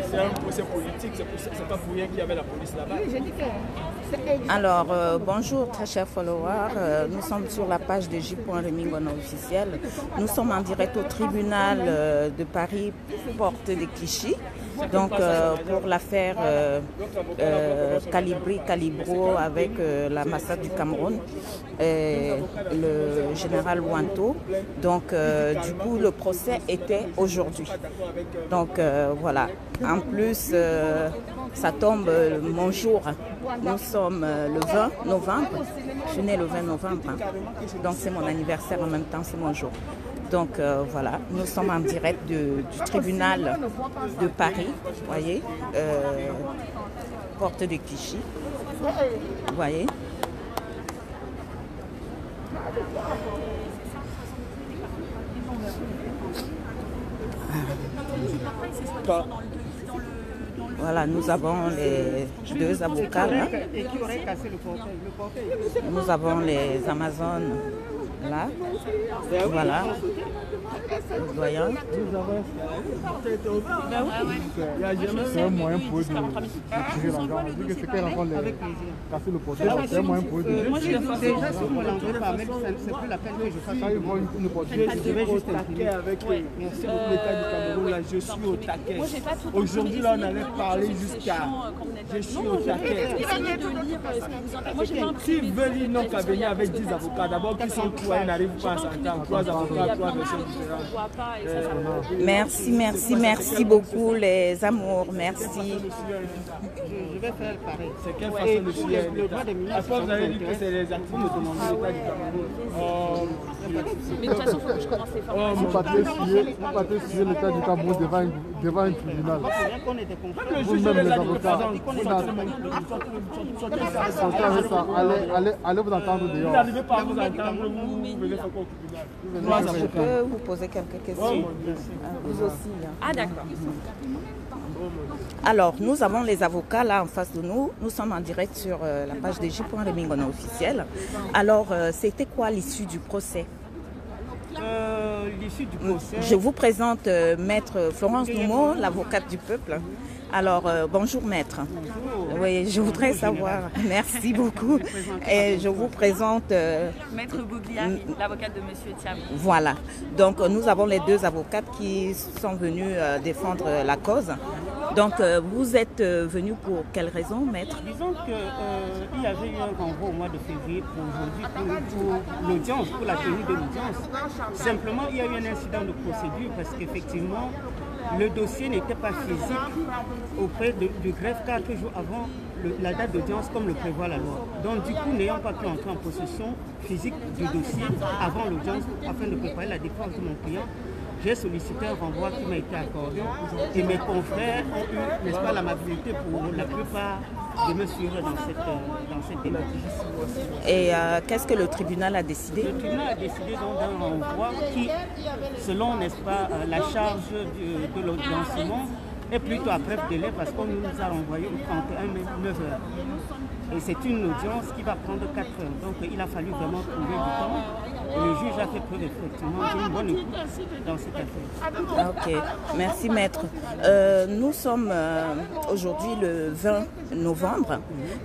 C'est un procès politique, c'est pas pour rien qu'il y avait la police là-bas. Alors, bonjour très chers followers, nous sommes sur la page de J.Remingono officiel. Nous sommes en direct au tribunal de Paris, porte de Clichy. Donc pour l'affaire Calibro avec la massacre du Cameroun, le général Wanto. Donc du coup le procès était aujourd'hui. Donc voilà. En plus ça tombe mon jour. Nous sommes le 20 novembre. Je suis née le 20 novembre. Donc c'est mon anniversaire en même temps, c'est mon jour. Donc voilà, nous sommes en direct du tribunal de Paris, vous voyez, porte de Clichy, vous voyez. Voilà, nous avons les deux avocats là. Nous avons les Amazones là. Voilà. Voyons. C'est un moyen pour eux de tirer l'argent. On dit que c'est qu'elle entend casser le portail. C'est un moyen pour eux de. Moi, je suis déjà sur mon entrée par mail, c'est plus la peine que je fasse. Quand ils voient une portail, Je vais juste au taquet avec l'État du Cameroun, là, je suis au taquet. Aujourd'hui, là, on allait parler jusqu'à. Je suis au taquet. S'ils veulent, ils n'ont qu'à venir avec 10 avocats. D'abord, qu'ils sont trois, ils n'arrivent pas à s'entendre. 3 avocats, 3 versions différentes. Merci beaucoup les amours, merci. Je vais faire pareil. C'est quelle façon de suivre l'État? À fois, vous avez dit que c'est les actifs de demander l'État du Cameroun. Mais de toute façon, il faut que je commence à faire. vous partez signer l'État du Cameroun devant un tribunal. Vous-même les avocats, allez vous entendre Vous dehors. n'arrivez pas à vous entendre, vous venez faire quoi au tribunal? Je peux vous poser quelques questions. Vous aussi. Ah d'accord. Alors, nous avons les avocats là en face de nous. Nous sommes en direct sur la page de J.Remingono officiel. Alors, c'était quoi l'issue du procès? L'issue du procès. Je vous présente Maître Florence Noumeau, l'avocate du peuple. Alors, bonjour Maître. Oui, je voudrais savoir. Merci beaucoup. Et je vous présente... Maître Bogliari, l'avocate de Monsieur Thiam. Voilà. Donc, nous avons les deux avocates qui sont venues défendre la cause. Donc, vous êtes venu pour quelle raison, Maître? Disons qu'il y avait eu un renvoi au mois de février pour aujourd'hui, pour l'audience, pour la tenue de l'audience. Simplement, il y a eu un incident de procédure parce qu'effectivement, le dossier n'était pas physique auprès du greffe 4 jours avant la date d'audience comme le prévoit la loi. Donc du coup, n'ayant pas pu entrer en possession physique du dossier avant l'audience afin de préparer la défense de mon client, j'ai sollicité un renvoi qui m'a été accordé et mes confrères ont eu, n'est-ce pas, l'amabilité pour la plupart de me suivre dans cette démarche. Et qu'est-ce que le tribunal a décidé? Le tribunal a décidé donc d'un renvoi qui, selon, n'est-ce pas, la charge de l'audiencement est plutôt à bref délai parce qu'on nous a renvoyé au 31 mai 9 heures. Et c'est une audience qui va prendre 4 heures. Donc il a fallu vraiment trouver du temps. Et le juge a fait preuve effectivement d'une bonne écoute dans cette affaire. Ok, merci Maître. Nous sommes aujourd'hui le 20 novembre.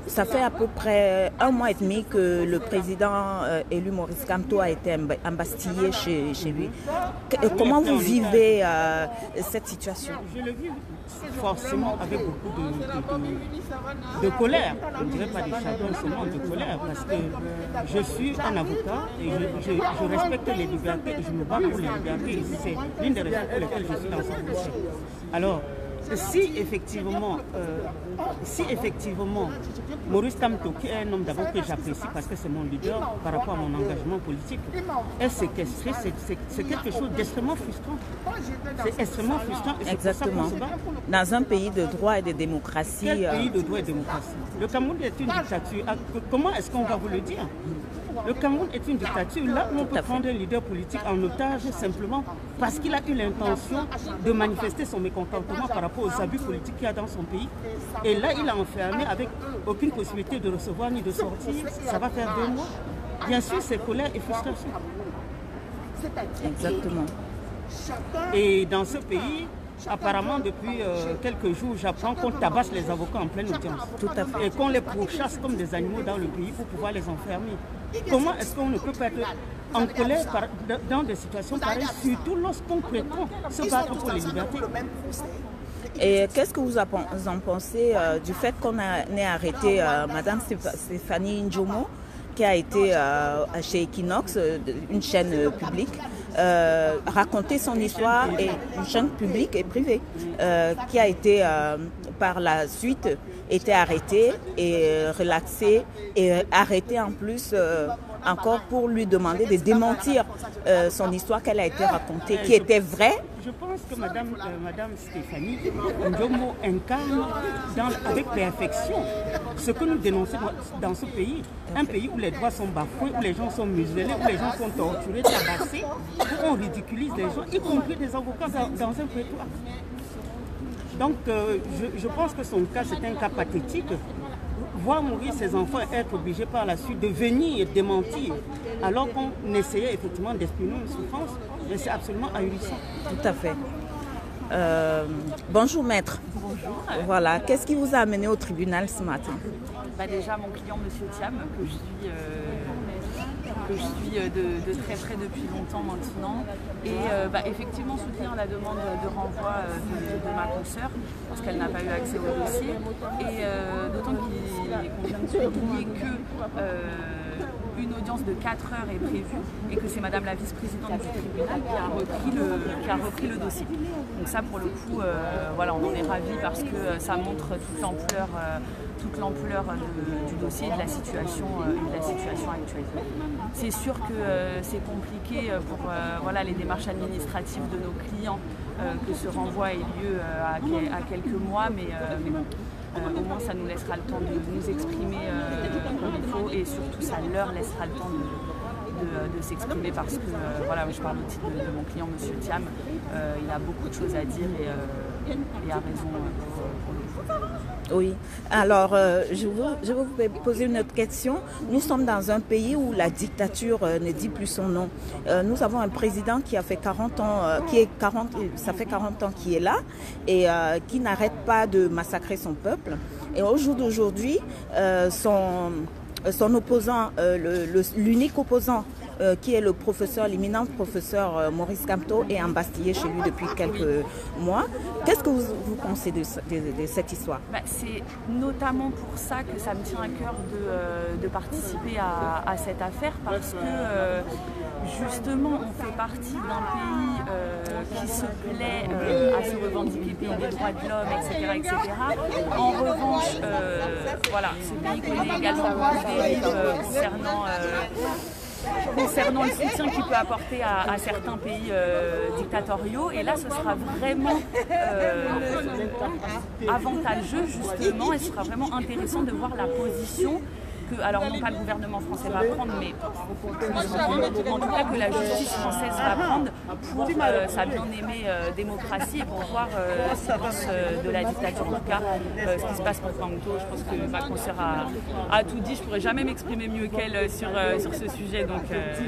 Ça fait à peu près un mois et demi que le président élu Maurice Kamto a été embastillé chez lui. Comment vous vivez cette situation? Je le vis forcément avec beaucoup de colère. Je ne dirais pas de chagrin, seulement de colère parce que je suis un avocat et je respecte les libertés et je me bats pour les libertés. Et c'est l'une des raisons pour lesquelles je suis dans ce procès. Alors, si effectivement Maurice Kamto, qui est un homme d'abord que j'apprécie parce que c'est mon leader par rapport à mon engagement politique, est séquestré, c'est quelque chose d'extrêmement frustrant. C'est extrêmement frustrant. Et exactement. Pour ça qu'on se bat. Dans un pays de droit et de démocratie. Quel pays de droit et de démocratie? Le Cameroun est une dictature. Comment est-ce qu'on va vous le dire? Le Cameroun est une dictature là où on peut prendre un leader politique en otage simplement parce qu'il a eu l'intention de manifester son mécontentement par rapport aux abus politiques qu'il y a dans son pays. Et là, il a enfermé avec aucune possibilité de recevoir ni de sortir. Ça va faire 2 mois. Bien sûr, c'est colère et frustration. Exactement. Et dans ce pays, Apparemment, depuis quelques jours, j'apprends qu'on tabasse les avocats en pleine audience. Tout à fait. Et qu'on les pourchasse comme des animaux dans le pays pour pouvoir les enfermer. Comment est-ce qu'on ne peut pas être en colère dans des situations pareilles, surtout lorsqu'on prétend se battre pour les libertés? Et qu'est-ce que vous en pensez du fait qu'on ait arrêté Madame Stéphanie Njomo, qui a été chez Equinox, une chaîne publique, raconter son histoire, et une chaîne publique et privée, qui a été par la suite été arrêtée et relaxée et arrêtée en plus encore pour lui demander de démentir son histoire qu'elle a été racontée, qui était vraie. Je pense que Madame Stéphanie Njomo incarne avec perfection ce que nous dénonçons dans ce pays. Un pays où les droits sont bafoués, où les gens sont muselés, où les gens sont torturés, tabassés, où on ridiculise les gens, y compris des avocats dans un prétoire. Donc je pense que son cas, c'est un cas pathétique. Voir mourir ses enfants et être obligé par la suite de venir démentir alors qu'on essayait effectivement d'exprimer une souffrance, mais c'est absolument ahurissant. Tout à fait. Bonjour maître. Bonjour. Voilà, qu'est-ce qui vous a amené au tribunal ce matin? Déjà mon client Monsieur Thiam, que je suis de très près depuis longtemps maintenant, et effectivement soutenir la demande de renvoi de ma consoeur parce qu'elle n'a pas eu accès au dossier, et d'autant qu'on vient de souligner que une audience de 4 heures est prévue et que c'est Madame la vice-présidente du tribunal qui a repris le dossier. Donc ça, pour le coup, voilà, on en est ravis parce que ça montre toute l'ampleur du dossier et de la situation actuelle. C'est sûr que c'est compliqué pour voilà, les démarches administratives de nos clients que ce renvoi ait lieu à quelques mois, mais bon. Au moins ça nous laissera le temps de nous exprimer comme il faut, et surtout ça leur laissera le temps de s'exprimer parce que voilà, je parle au titre de mon client Monsieur Thiam, il a beaucoup de choses à dire et a raison pour le coup. Oui, alors je veux vous poser une autre question. Nous sommes dans un pays où la dictature ne dit plus son nom. Nous avons un président qui a fait 40 ans, ça fait 40 ans qu'il est là et qui n'arrête pas de massacrer son peuple. Et au jour d'aujourd'hui, son opposant, l'unique opposant qui est l'éminent professeur Maurice Kamto, est embastillé chez lui depuis quelques mois. Qu'est-ce que vous pensez de cette histoire? C'est notamment pour ça que ça me tient à cœur de participer à cette affaire, parce que justement on fait partie d'un pays qui se plaît à se revendiquer pays des droits de l'homme, etc. En revanche, voilà, ce pays connaît également beaucoup de dérives concernant le soutien qu'il peut apporter à certains pays dictatoriaux. Et là, ce sera vraiment avantageux, justement, et ce sera vraiment intéressant de voir la position que, alors non pas le gouvernement français va prendre, mais en tout cas que la justice française va prendre pour sa bien-aimée démocratie et pour voir ce qui pense de la dictature. En tout cas, ce qui se passe pour Kamto, je pense que ma consoeur a tout dit. Je ne pourrais jamais m'exprimer mieux qu'elle sur ce sujet, donc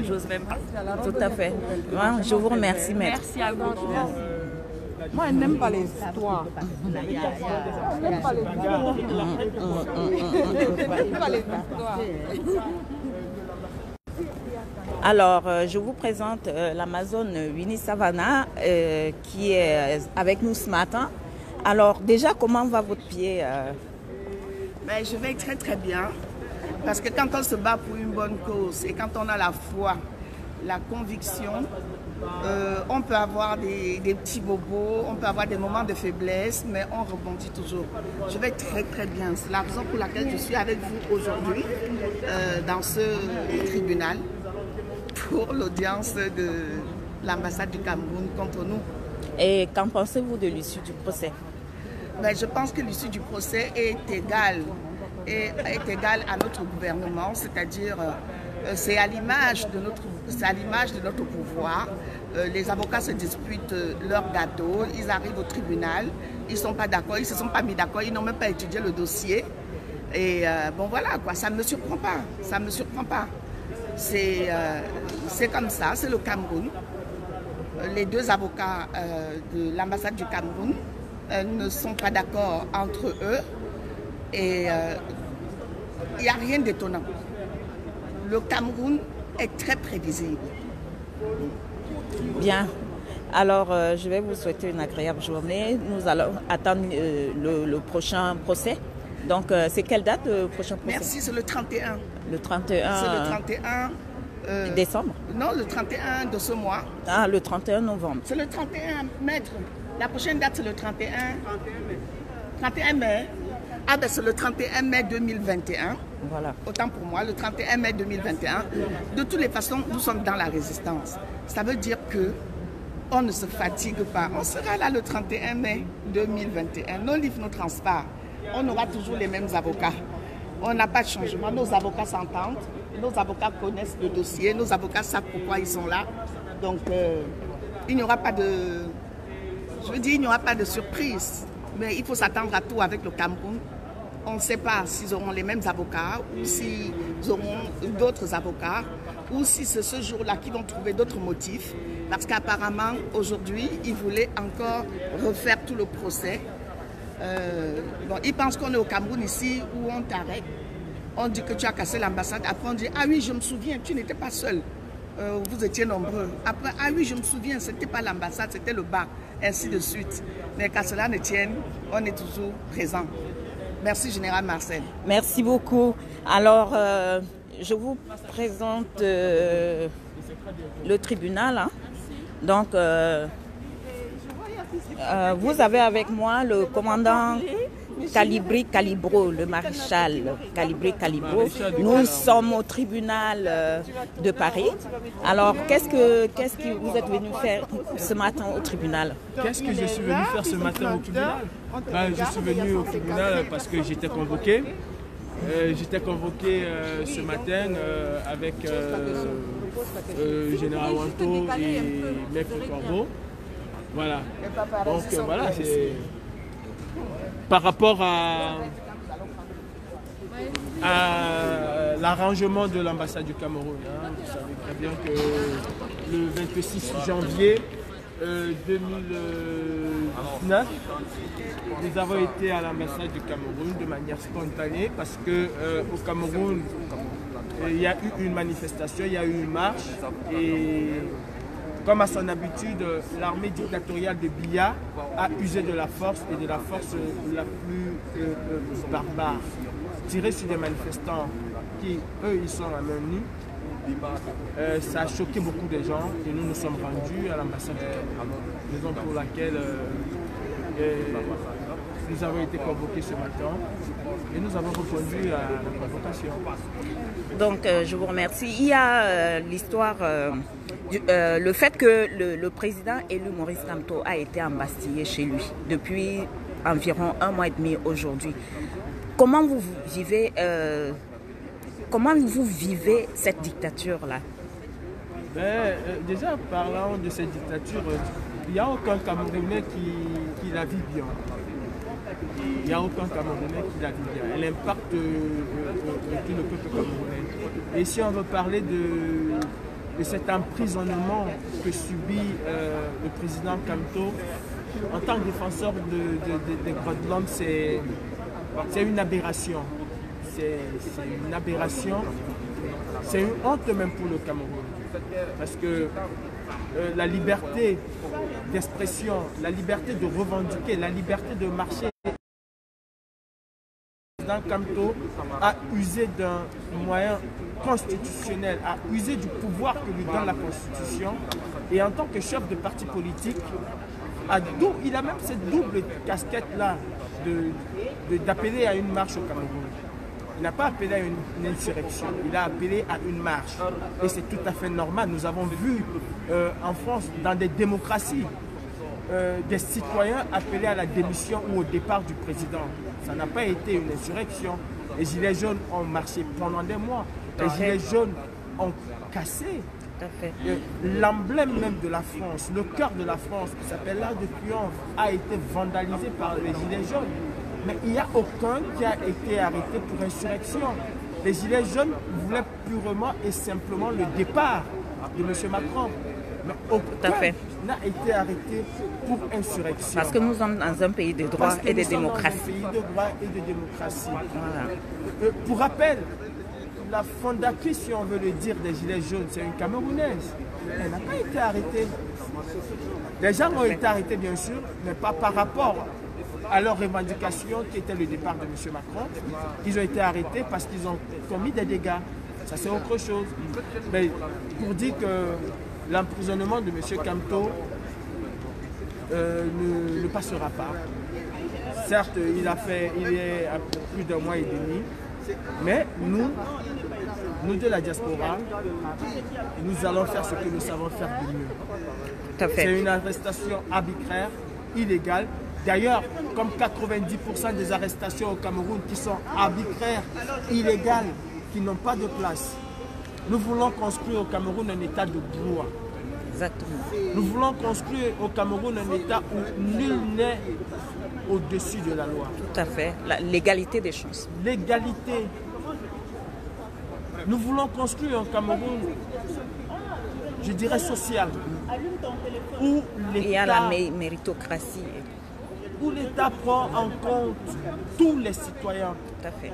j'ose même pas. Tout à fait. Je vous remercie, maître. Merci à vous. Moi, elle n'aime pas les histoires. Elle n'aime pas les histoires. Alors, je vous présente l'Amazone Winnie Savannah qui est avec nous ce matin. Alors, déjà, comment va votre pied? Je vais très très bien. Parce que quand on se bat pour une bonne cause et quand on a la foi, la conviction, on peut avoir des petits bobos, on peut avoir des moments de faiblesse, mais on rebondit toujours. Je vais très très bien. C'est la raison pour laquelle je suis avec vous aujourd'hui dans ce tribunal pour l'audience de l'ambassade du Cameroun contre nous. Et qu'en pensez-vous de l'issue du procès? Je pense que l'issue du procès est égale à notre gouvernement, c'est-à-dire c'est à l'image de notre pouvoir. Les avocats se disputent leur gâteau, ils arrivent au tribunal, ils ne sont pas d'accord, ils ne se sont pas mis d'accord, ils n'ont même pas étudié le dossier. Et bon voilà quoi, ça ne me surprend pas, ça ne me surprend pas. C'est comme ça, c'est le Cameroun. les deux avocats de l'ambassade du Cameroun ne sont pas d'accord entre eux et il n'y a rien d'étonnant. Le Cameroun est très prévisible. Bien. Alors, je vais vous souhaiter une agréable journée. Nous allons attendre le prochain procès. Donc, c'est quelle date le prochain procès? Merci, c'est le 31. Le 31... C'est le 31... décembre? Non, le 31 de ce mois. Ah, le 31 novembre. C'est le 31 mai. La prochaine date, c'est le 31 mai. Ah ben c'est le 31 mai 2021. Voilà. Autant pour moi, le 31 mai 2021. De toutes les façons, nous sommes dans la résistance. Ça veut dire que on ne se fatigue pas. On sera là le 31 mai 2021. Nos livres nous transparent. On aura toujours les mêmes avocats. On n'a pas de changement. Nos avocats s'entendent. Nos avocats connaissent le dossier. Nos avocats savent pourquoi ils sont là. Donc, il n'y aura pas de... Je veux dire, il n'y aura pas de surprise. Mais il faut s'attendre à tout avec le Cameroun. On ne sait pas s'ils auront les mêmes avocats ou s'ils auront d'autres avocats ou si c'est ce jour-là qu'ils vont trouver d'autres motifs. Parce qu'apparemment, aujourd'hui, ils voulaient encore refaire tout le procès. Bon, ils pensent qu'on est au Cameroun ici où on t'arrête. On dit que tu as cassé l'ambassade. Après, on dit « Ah oui, je me souviens, tu n'étais pas seul. Vous étiez nombreux. » Après, « Ah oui, je me souviens, ce n'était pas l'ambassade, c'était le bar. » Ainsi de suite. Mais qu'à cela ne tienne, on est toujours présent. Merci, Général Marcel. Merci beaucoup. Alors, je vous présente le tribunal. Hein. Donc, vous avez avec moi le commandant Calibri Calibro, le maréchal Calibri Calibro. Nous sommes au tribunal de Paris. Alors, qu'est-ce que vous êtes venu faire ce matin au tribunal? Qu'est-ce que je suis venu faire ce matin au tribunal? Je suis venu au tribunal parce que j'étais convoqué. J'étais convoqué ce matin avec Général Wanto et Maître Corbeau. Voilà. Donc voilà, c'est par rapport à l'arrangement de l'ambassade du Cameroun. Hein. Vous savez très bien que le 26 janvier 2019, nous avons été à l'ambassade du Cameroun de manière spontanée parce que au Cameroun, il y a eu une manifestation, il y a eu une marche et comme à son habitude, l'armée dictatoriale de Biya a usé de la force et de la force la plus barbare. Tirer sur des manifestants qui, eux, ils sont à main nue. Ça a choqué beaucoup de gens et nous nous sommes rendus à l'ambassade du Cameroun, raison pour laquelle nous avons été convoqués ce matin et nous avons répondu à la convocation. Donc je vous remercie. Il y a l'histoire, le fait que le président élu Maurice Kamto a été embastillé chez lui depuis environ 1 mois et demi aujourd'hui. Comment vous vivez cette dictature-là? Déjà, parlant de cette dictature, il n'y a aucun Camerounais qui la vit bien. Il n'y a aucun Camerounais qui la vit bien. Elle impacte tout le peuple camerounais. Et si on veut parler de cet emprisonnement que subit le président Kamto, en tant que défenseur des droits de l'homme, c'est une aberration. C'est une aberration. C'est une honte même pour le Cameroun. Parce que la liberté d'expression, la liberté de revendiquer, la liberté de marcher, le président Kamto a usé d'un moyen constitutionnel, a usé du pouvoir que lui donne la Constitution. Et en tant que chef de parti politique, il a même cette double casquette-là d'appeler à une marche au Cameroun. Il n'a pas appelé à une insurrection, il a appelé à une marche. Et c'est tout à fait normal. Nous avons vu en France, dans des démocraties, des citoyens appeler à la démission ou au départ du président. Ça n'a pas été une insurrection. Les Gilets jaunes ont marché pendant des mois. Les Gilets jaunes ont cassé l'emblème même de la France, le cœur de la France, qui s'appelle l'Arc de Triomphe, a été vandalisé par les Gilets jaunes. Mais il n'y a aucun qui a été arrêté pour insurrection. Les Gilets jaunes voulaient purement et simplement le départ de M. Macron. Mais aucun n'a été arrêté pour insurrection. Parce que nous sommes dans un pays de droit et de démocratie. Dans un pays de droit et de démocratie. Voilà. Pour rappel, la fondatrice, si on veut le dire, des Gilets jaunes, c'est une Camerounaise. Elle n'a pas été arrêtée. Les gens ont été arrêtés, bien sûr, mais pas par rapport à leur revendication qui était le départ de M. Macron. Ils ont été arrêtés parce qu'ils ont commis des dégâts. Ça, c'est autre chose. Mais pour dire que l'emprisonnement de M. Kamto ne passera pas. Certes, il est à plus d'un mois et demi, mais nous de la diaspora, nous allons faire ce que nous savons faire de mieux. Tout à fait. C'est une arrestation arbitraire, illégale. D'ailleurs, comme 90% des arrestations au Cameroun qui sont arbitraires, illégales, qui n'ont pas de place. Nous voulons construire au Cameroun un état de droit. Exactement. Nous voulons construire au Cameroun un état où nul n'est au-dessus de la loi. Tout à fait. L'égalité des chances. L'égalité. Nous voulons construire un Cameroun, je dirais, social, où Il y a la méritocratie. Où l'État prend en compte tous les citoyens. Tout à fait.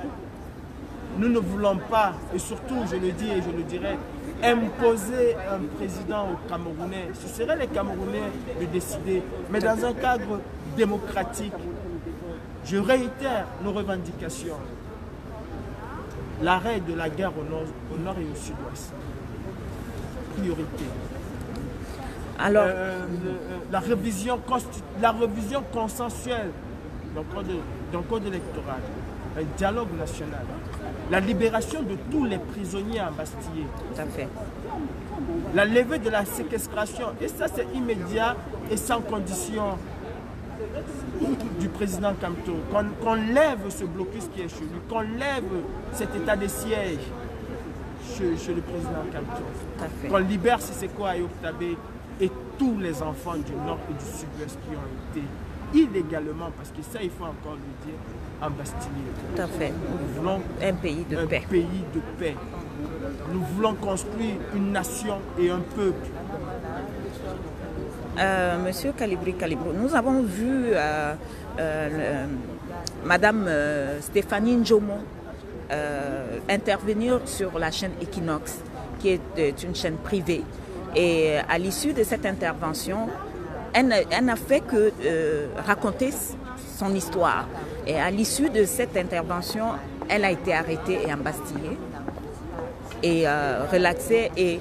Nous ne voulons pas, et surtout, je le dis et je le dirai, imposer un président aux Camerounais. Ce serait les Camerounais de décider, mais dans un cadre démocratique. Je réitère nos revendications. L'arrêt de la guerre au nord et au sud-ouest. Priorité. Alors, la révision consensuelle d'un code électoral, un dialogue national, la libération de tous les prisonniers embastillés. Tout à fait. La levée de la séquestration, et ça c'est immédiat et sans condition du président Kamto. Qu'on lève ce blocus qui est chez lui, qu'on lève cet état de siège chez le président Kamto. Qu'on libère Siseko Ayok Tabé et tous les enfants du nord et du sud-ouest qui ont été illégalement, parce que ça il faut encore le dire, embastillés. Tout à fait. Nous voulons un pays de paix. Un pays de paix. Nous voulons construire une nation et un peuple. Monsieur Kalibri, nous avons vu Madame Stéphanie Njomo intervenir sur la chaîne Equinox, qui est une chaîne privée. Et à l'issue de cette intervention, elle n'a fait que raconter son histoire. Et à l'issue de cette intervention, elle a été arrêtée et embastillée, et relaxée et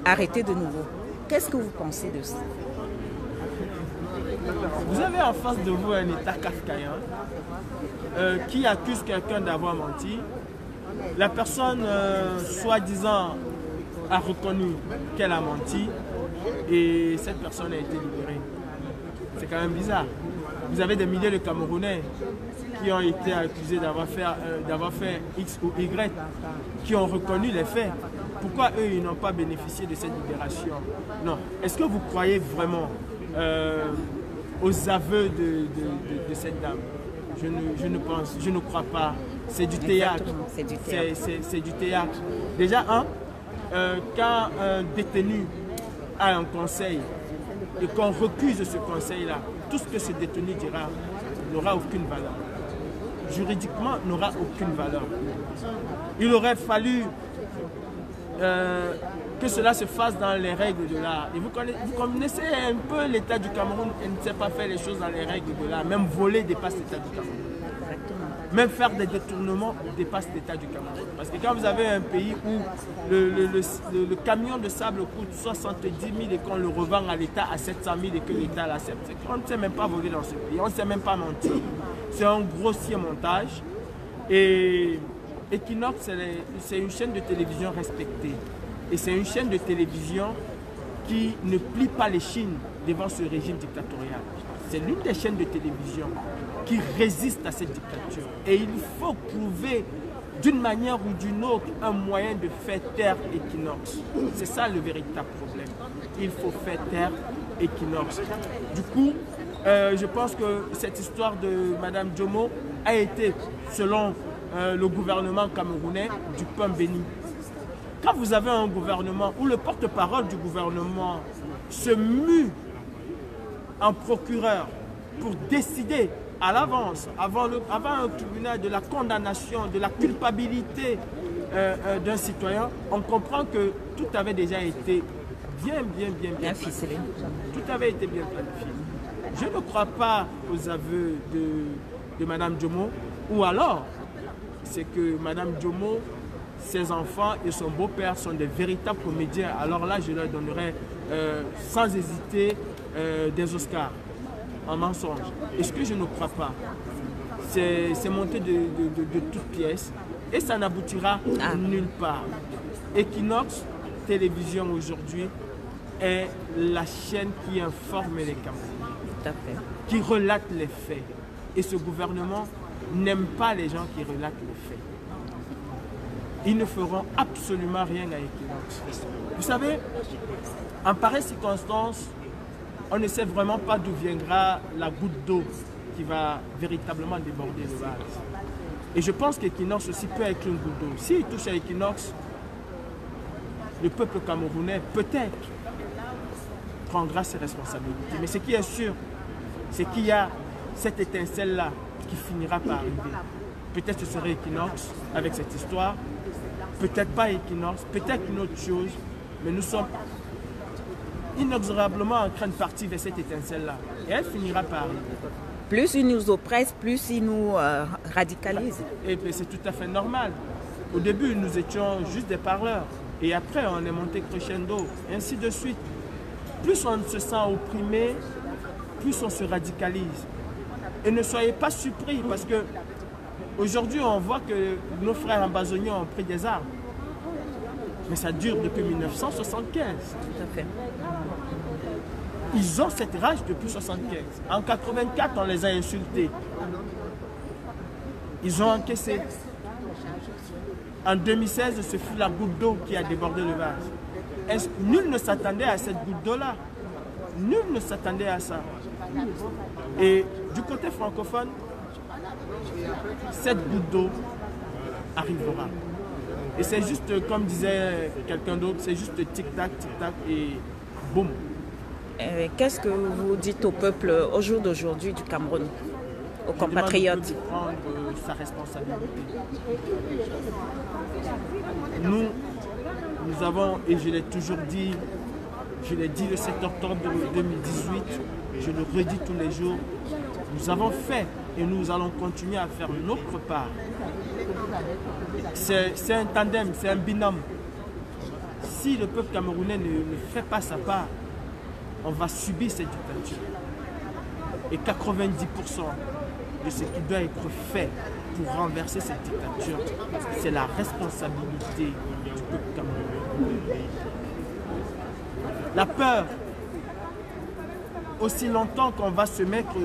arrêtée de nouveau. Qu'est-ce que vous pensez de ça? Vous avez en face de vous un État kafkaïen qui accuse quelqu'un d'avoir menti. La personne, soi-disant, a reconnu qu'elle a menti et cette personne a été libérée. C'est quand même bizarre. Vous avez des milliers de Camerounais qui ont été accusés d'avoir fait X ou Y, qui ont reconnu les faits. Pourquoi eux, ils n'ont pas bénéficié de cette libération? Non. Est-ce que vous croyez vraiment aux aveux de cette dame? Je ne crois pas. C'est du théâtre. C'est du théâtre. Déjà, quand un détenu a un conseil et qu'on recuse ce conseil-là, tout ce que ce détenu dira n'aura aucune valeur. Juridiquement, n'aura aucune valeur. Il aurait fallu que cela se fasse dans les règles de l'art. Et vous connaissez un peu l'État du Cameroun, et ne sait pas faire les choses dans les règles de l'art. Même voler dépasse l'État du Cameroun. Même faire des détournements dépasse l'État du Cameroun. Parce que quand vous avez un pays où le camion de sable coûte 70 000 et qu'on le revend à l'État à 700 000 et que l'État l'accepte, on ne sait même pas voler dans ce pays, on ne sait même pas mentir. C'est un grossier montage. Et Equinox, c'est une chaîne de télévision respectée. Et c'est une chaîne de télévision qui ne plie pas les chines devant ce régime dictatorial. C'est l'une des chaînes de télévision qui résiste à cette dictature. Et il faut trouver d'une manière ou d'une autre un moyen de faire taire Equinox. C'est ça le véritable problème. Il faut faire taire Equinox. Du coup, je pense que cette histoire de Mme Njomo a été, selon le gouvernement camerounais, du pain béni. Quand vous avez un gouvernement où le porte-parole du gouvernement se mue un procureur pour décider à l'avance, avant un tribunal, de la condamnation, de la culpabilité d'un citoyen, on comprend que tout avait déjà été bien ficelé. Tout avait été bien planifié. Je ne crois pas aux aveux de Mme Djomo, ou alors c'est que Mme Djomo, ses enfants et son beau-père sont des véritables comédiens. Alors là, je leur donnerai sans hésiter des Oscars en mensonge. Et ce que je ne crois pas, c'est monter de toutes pièces et ça n'aboutira nulle part. Equinox Télévision aujourd'hui est la chaîne qui informe les Camerounais, qui relate les faits. Et ce gouvernement n'aime pas les gens qui relatent les faits. Ils ne feront absolument rien à Equinox. Vous savez, en pareille circonstance, on ne sait vraiment pas d'où viendra la goutte d'eau qui va véritablement déborder le vase. Et je pense qu'Equinox aussi peut être une goutte d'eau. S'il touche à Equinox, le peuple camerounais peut-être prendra ses responsabilités. Mais ce qui est sûr, c'est qu'il y a cette étincelle-là qui finira par arriver. Peut-être ce serait Equinox avec cette histoire, peut-être pas Equinox, peut-être une autre chose, mais nous sommes inexorablement en train de partir vers cette étincelle-là. Et elle finira par arriver. Plus ils nous oppressent, plus ils nous radicalisent. Et c'est tout à fait normal. Au début, nous étions juste des parleurs. Et après, on est monté crescendo, et ainsi de suite. Plus on se sent opprimé, plus on se radicalise. Et ne soyez pas surpris, parce que aujourd'hui, on voit que nos frères ambazoniens ont pris des armes. Mais ça dure depuis 1975. Tout à fait. Ils ont cette rage depuis 1975. En 1984, on les a insultés. Ils ont encaissé. En 2016, ce fut la goutte d'eau qui a débordé le vase. Nul ne s'attendait à cette goutte d'eau-là. Nul ne s'attendait à ça. Et du côté francophone, cette goutte d'eau arrivera. Et c'est juste, comme disait quelqu'un d'autre, c'est juste tic-tac, tic-tac et boum. Qu'est-ce que vous dites au peuple au jour d'aujourd'hui du Cameroun, aux compatriotes? De prendre sa responsabilité. Nous avons, et je l'ai toujours dit, je l'ai dit le 7 octobre 2018, je le redis tous les jours, nous avons fait et nous allons continuer à faire notre part. C'est un tandem, c'est un binôme. Si le peuple camerounais ne fait pas sa part, on va subir cette dictature. Et 90% de ce qui doit être fait pour renverser cette dictature, c'est la responsabilité du peuple camerounais. La peur, aussi longtemps qu'on va se mettre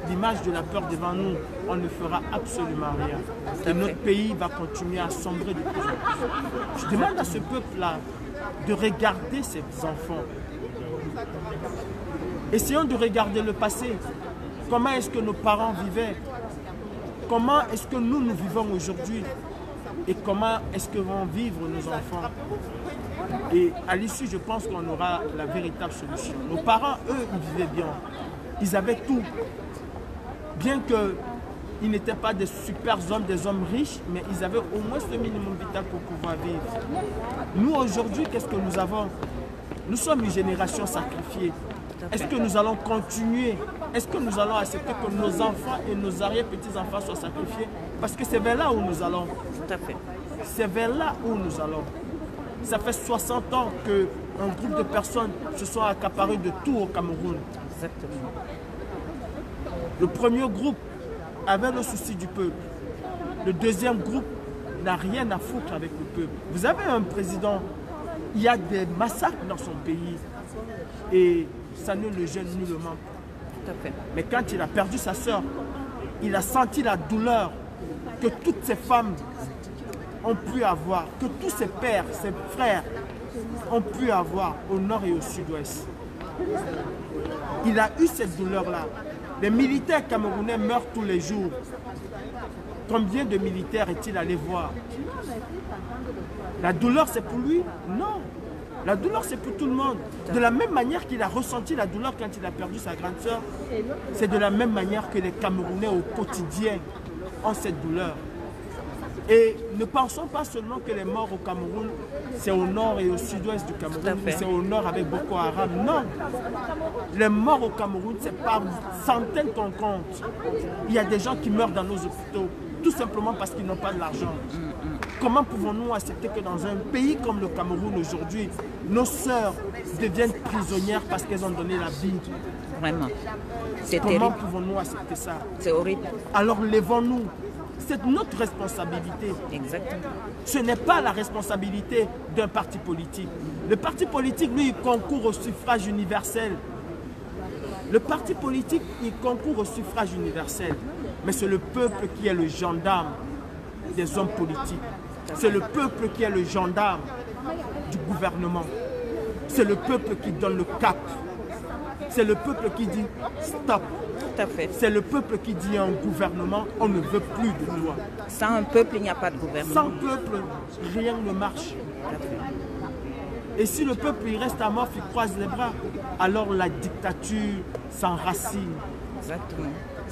l'image de la peur devant nous, on ne fera absolument rien. Et notre pays va continuer à sombrer de plus en plus. Je demande à ce peuple-là de regarder ses enfants. Essayons de regarder le passé. Comment est-ce que nos parents vivaient? Comment est-ce que nous vivons aujourd'hui? Et comment est-ce que vont vivre nos enfants? Et à l'issue, je pense qu'on aura la véritable solution. Nos parents, eux, ils vivaient bien. Ils avaient tout. Bien qu'ils n'étaient pas des super hommes, des hommes riches, mais ils avaient au moins ce minimum vital pour pouvoir vivre. Nous, aujourd'hui, qu'est-ce que nous avons? Nous sommes une génération sacrifiée. Est-ce que nous allons continuer? Est-ce que nous allons accepter que nos enfants et nos arrière-petits-enfants soient sacrifiés? Parce que c'est vers là où nous allons. Tout à fait. C'est vers là où nous allons. Ça fait 60 ans qu'un groupe de personnes se sont accaparés de tout au Cameroun. Exactement. Le premier groupe avait le souci du peuple. Le deuxième groupe n'a rien à foutre avec le peuple. Vous avez un président, il y a des massacres dans son pays et ça ne le gêne nullement. Tout à fait. Mais quand il a perdu sa sœur, il a senti la douleur que toutes ces femmes ont pu avoir, que tous ses pères, ses frères ont pu avoir au nord et au sud-ouest. Il a eu cette douleur-là. Les militaires camerounais meurent tous les jours. Combien de militaires est-il allé voir? La douleur, c'est pour lui? Non. La douleur, c'est pour tout le monde. De la même manière qu'il a ressenti la douleur quand il a perdu sa grande sœur, c'est de la même manière que les Camerounais au quotidien ont cette douleur. Et ne pensons pas seulement que les morts au Cameroun, c'est au nord et au sud-ouest du Cameroun, ou c'est au nord avec Boko Haram. Non. Les morts au Cameroun, c'est par centaines qu'on compte. Il y a des gens qui meurent dans nos hôpitaux, tout simplement parce qu'ils n'ont pas de l'argent. Comment pouvons-nous accepter que dans un pays comme le Cameroun aujourd'hui, nos sœurs deviennent prisonnières parce qu'elles ont donné la vie? Vraiment. C'est terrible. Comment pouvons-nous accepter ça? C'est horrible. Alors lèvons-nous. C'est notre responsabilité. Exactement. Ce n'est pas la responsabilité d'un parti politique. Le parti politique, lui, il concourt au suffrage universel. Le parti politique, il concourt au suffrage universel. Mais c'est le peuple qui est le gendarme des hommes politiques. C'est le peuple qui est le gendarme du gouvernement. C'est le peuple qui donne le cap. C'est le peuple qui dit stop. Tout à fait. C'est le peuple qui dit à un gouvernement, on ne veut plus de toi. Sans un peuple, il n'y a pas de gouvernement. Sans peuple, rien ne marche. Et si le peuple il reste amorphe, il croise les bras, alors la dictature s'enracine. Exactement.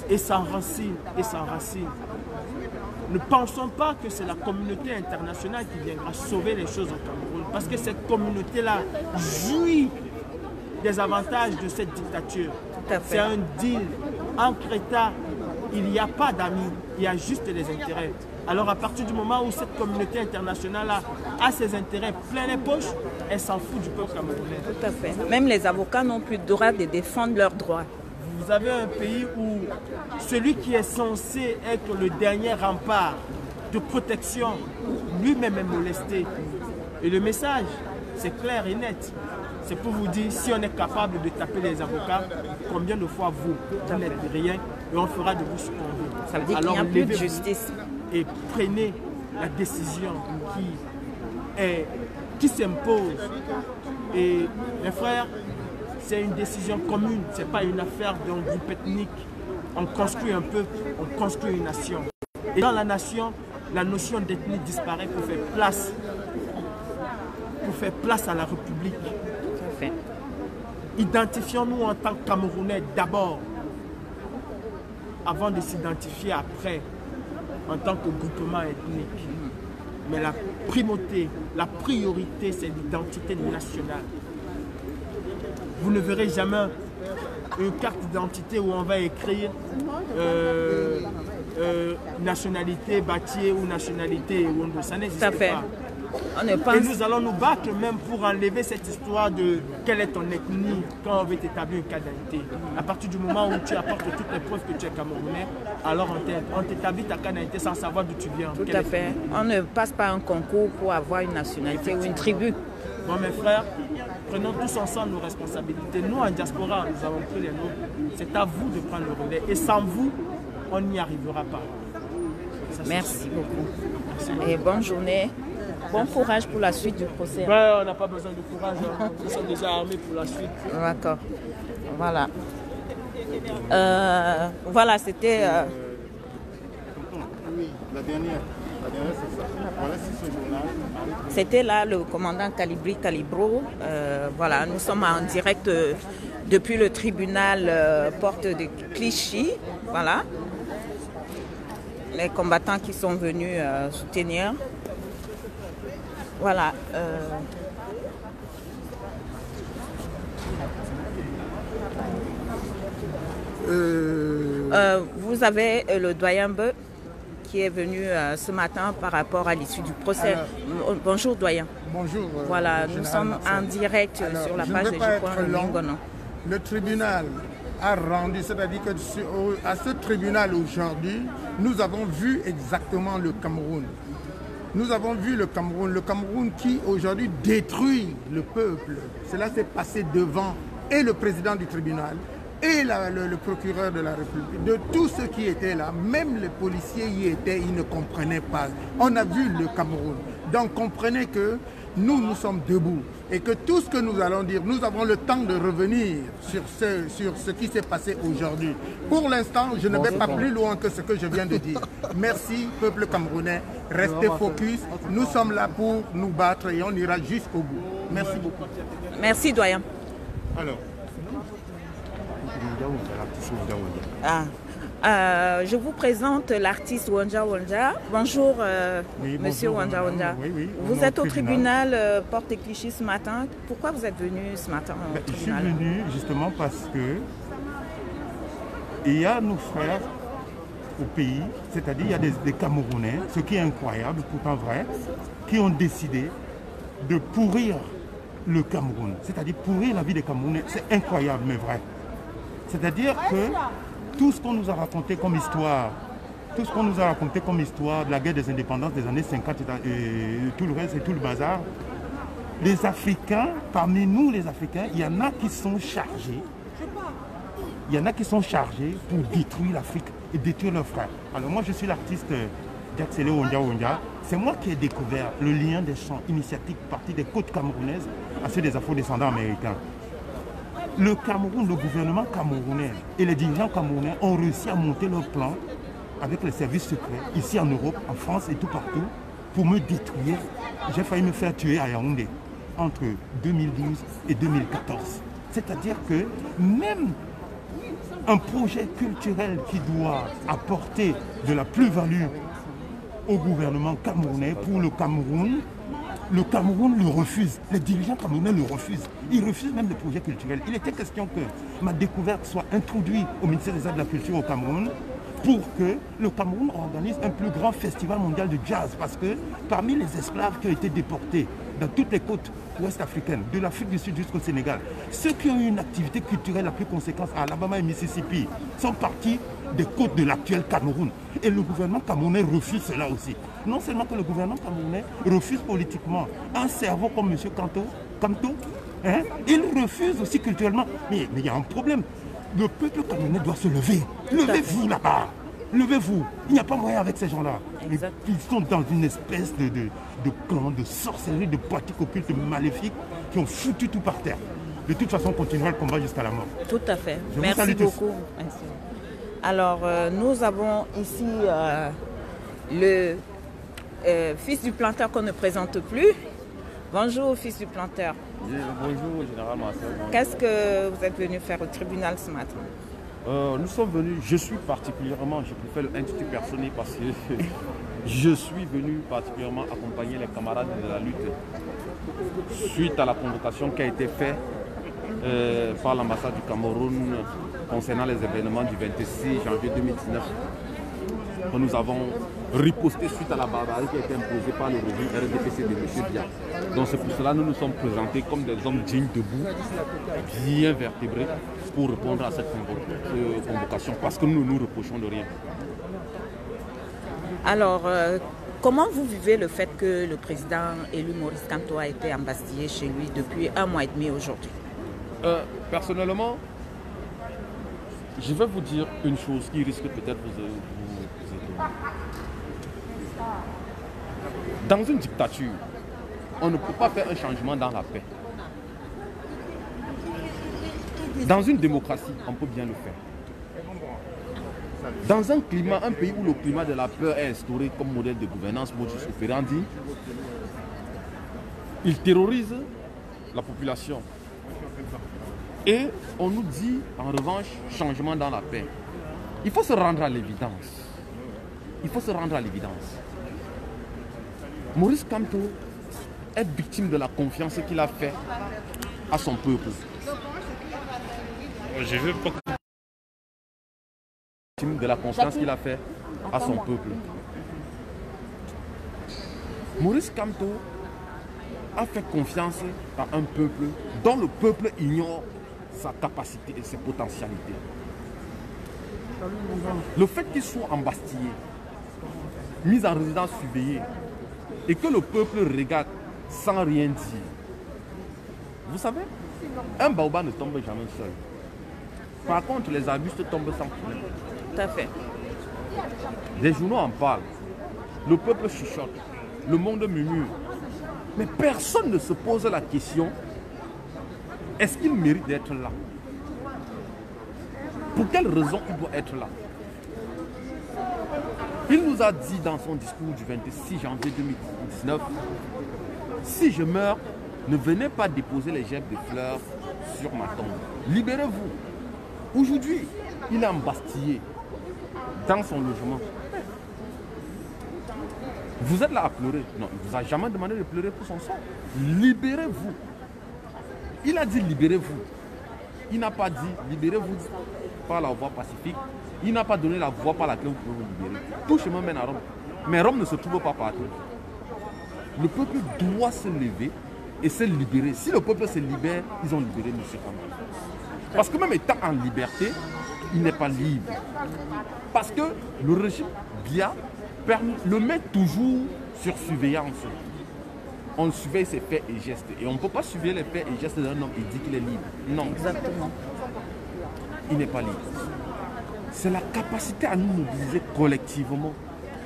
Et s'enracine, et s'enracine. Ne pensons pas que c'est la communauté internationale qui viendra sauver les choses au Cameroun, parce que cette communauté-là jouit des avantages de cette dictature. C'est un deal. Entre États, il n'y a pas d'amis, il y a juste les intérêts. Alors à partir du moment où cette communauté internationale a ses intérêts plein les poches, elle s'en fout du peuple camerounais. Tout à fait. Même les avocats n'ont plus le droit de défendre leurs droits. Vous avez un pays où celui qui est censé être le dernier rempart de protection, lui-même est molesté. Et le message, c'est clair et net. C'est pour vous dire, si on est capable de taper les avocats, combien de fois vous n'êtes rien et on fera de vous ce qu'on veut. Ça veut dire qu'il n'y a plus de justice. Et prenez la décision qui s'impose. Et mes frères, c'est une décision commune, ce n'est pas une affaire d'un groupe ethnique. On construit un peuple, on construit une nation. Et dans la nation, la notion d'ethnie disparaît pour faire place à la République. Identifions-nous en tant que Camerounais d'abord, avant de s'identifier après en tant que groupement ethnique. Mais la primauté, la priorité, c'est l'identité nationale. Vous ne verrez jamais une carte d'identité où on va écrire nationalité Batié ou nationalité Wondo. Ça n'existe pas. Et nous allons nous battre même pour enlever cette histoire de quelle est ton ethnie quand on veut t'établir une carte d'identité. À partir du moment où tu apportes toutes les preuves que tu es camerounais, alors on t'établit ta carte d'identité sans savoir d'où tu viens. Tout à fait. On ne passe pas un concours pour avoir une nationalité ou une tribu. Bon mes frères, prenons tous ensemble nos responsabilités. Nous en diaspora, nous avons pris les nôtres. C'est à vous de prendre le relais. Et sans vous, on n'y arrivera pas. Merci beaucoup. Et bonne journée. Bon courage pour la suite du procès. Ouais, on n'a pas besoin de courage. Hein. Nous sommes déjà armés pour la suite. D'accord. Voilà. Voilà, c'était... Oui, la dernière c'est ça. Voilà, c'est ce journal. C'était là le commandant Calibri Calibro. Voilà, nous sommes en direct depuis le tribunal porte de Clichy. Voilà. Les combattants qui sont venus soutenir. Voilà. Vous avez le doyen Beu qui est venu ce matin par rapport à l'issue du procès. Bonjour doyen. Bonjour. Voilà, nous sommes en direct sur la page de J.Lingono. Le tribunal a rendu, c'est-à-dire qu'à ce tribunal aujourd'hui, nous avons vu exactement le Cameroun. Nous avons vu le Cameroun qui aujourd'hui détruit le peuple. Cela s'est passé devant et le président du tribunal et le procureur de la République. De tous ceux qui étaient là, même les policiers y étaient, ils ne comprenaient pas. On a vu le Cameroun. Donc comprenez que nous sommes debout et que tout ce que nous allons dire, nous avons le temps de revenir sur ce qui s'est passé aujourd'hui. Pour l'instant, je ne vais pas plus loin que ce que je viens de dire. Merci, peuple camerounais. Restez focus. Nous sommes là pour nous battre et on ira jusqu'au bout. Merci beaucoup. Merci, doyen. Alors, je vous présente l'artiste Wanja Wanja. Bonjour, oui, monsieur bonjour, Wanja Wanja. Oui, oui, vous êtes au tribunal Porte Clichy ce matin. Pourquoi vous êtes venu ce matin au tribunal? Je suis venu justement parce que il y a nos frères au pays, c'est-à-dire il y a des Camerounais, ce qui est incroyable, pourtant vrai, qui ont décidé de pourrir le Cameroun, c'est-à-dire pourrir la vie des Camerounais. C'est incroyable, mais vrai. C'est-à-dire que tout ce qu'on nous a raconté comme histoire, de la guerre des indépendances des années 50 et tout le reste et tout le bazar, les Africains, parmi nous les Africains, il y en a qui sont chargés. Il y en a qui sont chargés pour détruire l'Afrique et détruire leurs frères. Alors moi je suis l'artiste Jacksele Wanja Wanja. C'est moi qui ai découvert le lien des champs initiatiques partis des côtes camerounaises à ceux des afro-descendants américains. Le Cameroun, le gouvernement camerounais et les dirigeants camerounais ont réussi à monter leur plan avec les services secrets, ici en Europe, en France et tout partout, pour me détruire. J'ai failli me faire tuer à Yaoundé entre 2012 et 2014. C'est-à-dire que même un projet culturel qui doit apporter de la plus-value au gouvernement camerounais pour le Cameroun le refuse. Les dirigeants camerounais le refusent. Ils refusent même le projet culturel. Il était question que ma découverte soit introduite au ministère des Arts de la Culture au Cameroun pour que le Cameroun organise un plus grand festival mondial de jazz. Parce que parmi les esclaves qui ont été déportés dans toutes les côtes ouest africaines, de l'Afrique du Sud jusqu'au Sénégal, ceux qui ont eu une activité culturelle la plus conséquente à Alabama et Mississippi sont partis des côtes de l'actuel Cameroun. Et le gouvernement camerounais refuse cela aussi. Non seulement que le gouvernement camerounais refuse politiquement un cerveau comme M. Kamto, hein, il refuse aussi culturellement. Mais il y a un problème. Le peuple camerounais doit se lever. Levez-vous là-bas. Levez-vous. Il n'y a pas moyen avec ces gens-là. Ils sont dans une espèce de clan, de sorcellerie, de pratiques occultes maléfiques qui ont foutu tout par terre. De toute façon, on continuera le combat jusqu'à la mort. Tout à fait. Merci beaucoup. Merci. Alors, nous avons ici le fils du planteur qu'on ne présente plus. Bonjour, fils du planteur. Bonjour, général Marcel. Qu'est-ce que vous êtes venu faire au tribunal ce matin? Nous sommes venus, je suis particulièrement, je préfère l'intitulé personnel parce que je suis venu particulièrement accompagner les camarades de la lutte suite à la convocation qui a été faite par l'ambassade du Cameroun concernant les événements du 26 janvier 2019. Nous avons riposté suite à la barbarie qui a été imposée par le régime RDPC de M. Biya. Donc c'est pour cela que nous nous sommes présentés comme des hommes dignes debout, bien vertébrés, pour répondre à cette convocation, parce que nous ne nous reprochons de rien. Alors, comment vous vivez le fait que le président élu Maurice Kamto a été embastillé chez lui depuis 1 mois et demi aujourd'hui? Personnellement, je vais vous dire une chose qui risque peut-être vous étonner. Dans une dictature, on ne peut pas faire un changement dans la paix. Dans une démocratie, on peut bien le faire. Dans un climat, un pays où le climat de la peur est instauré comme modèle de gouvernance, modus operandi, il terrorise la population. Et on nous dit, en revanche, changement dans la paix. Il faut se rendre à l'évidence. Il faut se rendre à l'évidence. Maurice Kamto est victime de la confiance qu'il a faite à son peuple. Je veux pas... Victime de la confiance qu'il a faite à son peuple. Maurice Kamto a fait confiance à un peuple dont le peuple ignore sa capacité et ses potentialités. Le fait qu'il soit embastillé, mis en résidence surveillée, et que le peuple regarde sans rien dire. Vous savez, un baobab ne tombe jamais seul. Par contre, les arbustes tombent sans problème. Tout à fait. Les journaux en parlent. Le peuple chuchote. Le monde murmure. Mais personne ne se pose la question, est-ce qu'il mérite d'être là? Pour quelle raison il doit être là? Il nous a dit dans son discours du 26 janvier 2019, si je meurs, Ne venez pas déposer les gerbes de fleurs sur ma tombe. Libérez-vous. Aujourd'hui, il est embastillé dans son logement. Vous êtes là à pleurer. Non, il ne vous a jamais demandé de pleurer pour son sang. Libérez-vous. Il a dit libérez-vous. Il n'a pas dit libérez-vous par la voie pacifique. Il n'a pas donné la voie par laquelle vous pouvez vous libérer. Tout chemin mène à Rome. Mais Rome ne se trouve pas partout. Le peuple doit se lever et se libérer. Si le peuple se libère, ils ont libéré M. Kamara. Parce que même étant en liberté, il n'est pas libre. Parce que le régime Biya le met toujours sur surveillance. On surveille ses faits et gestes. Et on ne peut pas surveiller les faits et gestes d'un homme et dire qu'il est libre. Non. Exactement. Il n'est pas libre. C'est la capacité à nous mobiliser collectivement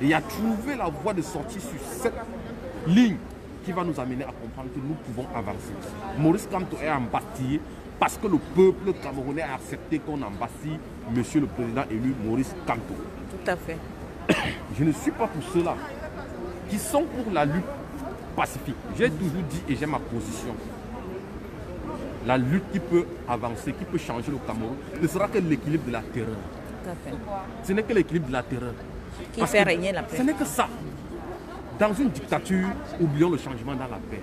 et à trouver la voie de sortie sur cette ligne qui va nous amener à comprendre que nous pouvons avancer. Maurice Kamto est embastillé parce que le peuple camerounais a accepté qu'on embastille Monsieur le Président élu Maurice Kamto. Tout à fait. Je ne suis pas pour ceux-là qui sont pour la lutte pacifique. J'ai toujours dit et j'ai ma position. La lutte qui peut avancer, qui peut changer le Cameroun, ne sera que l'équilibre de la terreur. Tout à fait. Ce n'est que l'équilibre de la terreur. Qui fait régner la paix. Ce n'est que ça. Dans une dictature, oublions le changement dans la paix.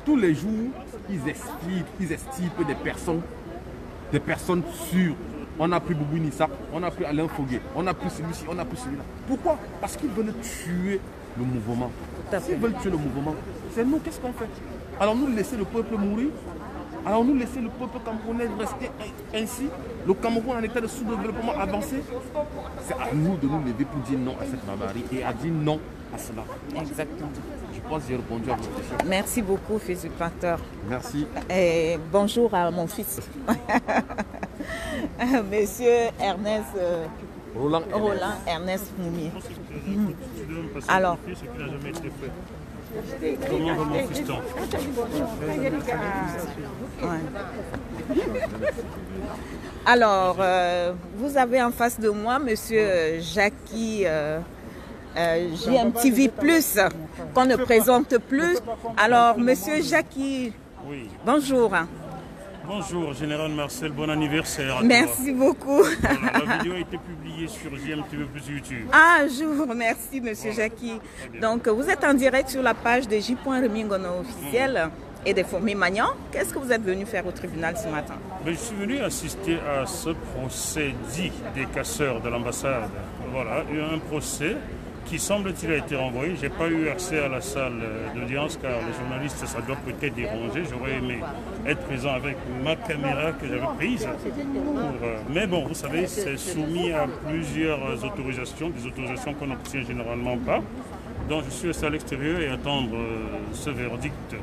Tous les jours, ils estiment des personnes sûres. On a pris Boubou Nissa, on a pris Alain Fogué, on a pris celui-ci, on a pris celui-là. Pourquoi? Parce qu'ils veulent tuer le mouvement. S'ils veulent tuer le mouvement, c'est nous, qu'est-ce qu'on fait? Alors nous laisser le peuple mourir? Alors nous laisser le peuple camerounais rester ainsi? Le Cameroun en état de sous-développement avancé? C'est à nous de nous lever pour dire non à cette barbarie et à dire non à cela. Exactement. Je pense que j'ai répondu à votre question. Merci beaucoup, fils du pasteur. Merci. Et bonjour à mon fils. Monsieur Ernest Roland Ernest Moumi. Alors, comment va mon fiston? Alors, vous avez en face de moi Monsieur Jackie GMTV+, qu'on ne présente plus. Alors, Monsieur Jackie, oui. Bonjour. Bonjour, Général Marcel, bon anniversaire. Merci beaucoup. Voilà, la vidéo a été publiée sur JMTV+ YouTube. Ah, je vous remercie, Monsieur Jackie. Donc, vous êtes en direct sur la page de J.Remingono officiel et des Fourmis Magnan. Qu'est-ce que vous êtes venu faire au tribunal ce matin? Je suis venu assister à ce procès dit des casseurs de l'ambassade. Voilà, il y a un procès qui semble-t-il a été renvoyé. Je n'ai pas eu accès à la salle d'audience car les journalistes, ça doit peut-être déranger. J'aurais aimé être présent avec ma caméra que j'avais prise. Mais bon, vous savez, c'est soumis à plusieurs autorisations, des autorisations qu'on n'obtient généralement pas. Donc je suis resté à l'extérieur et attendre ce verdict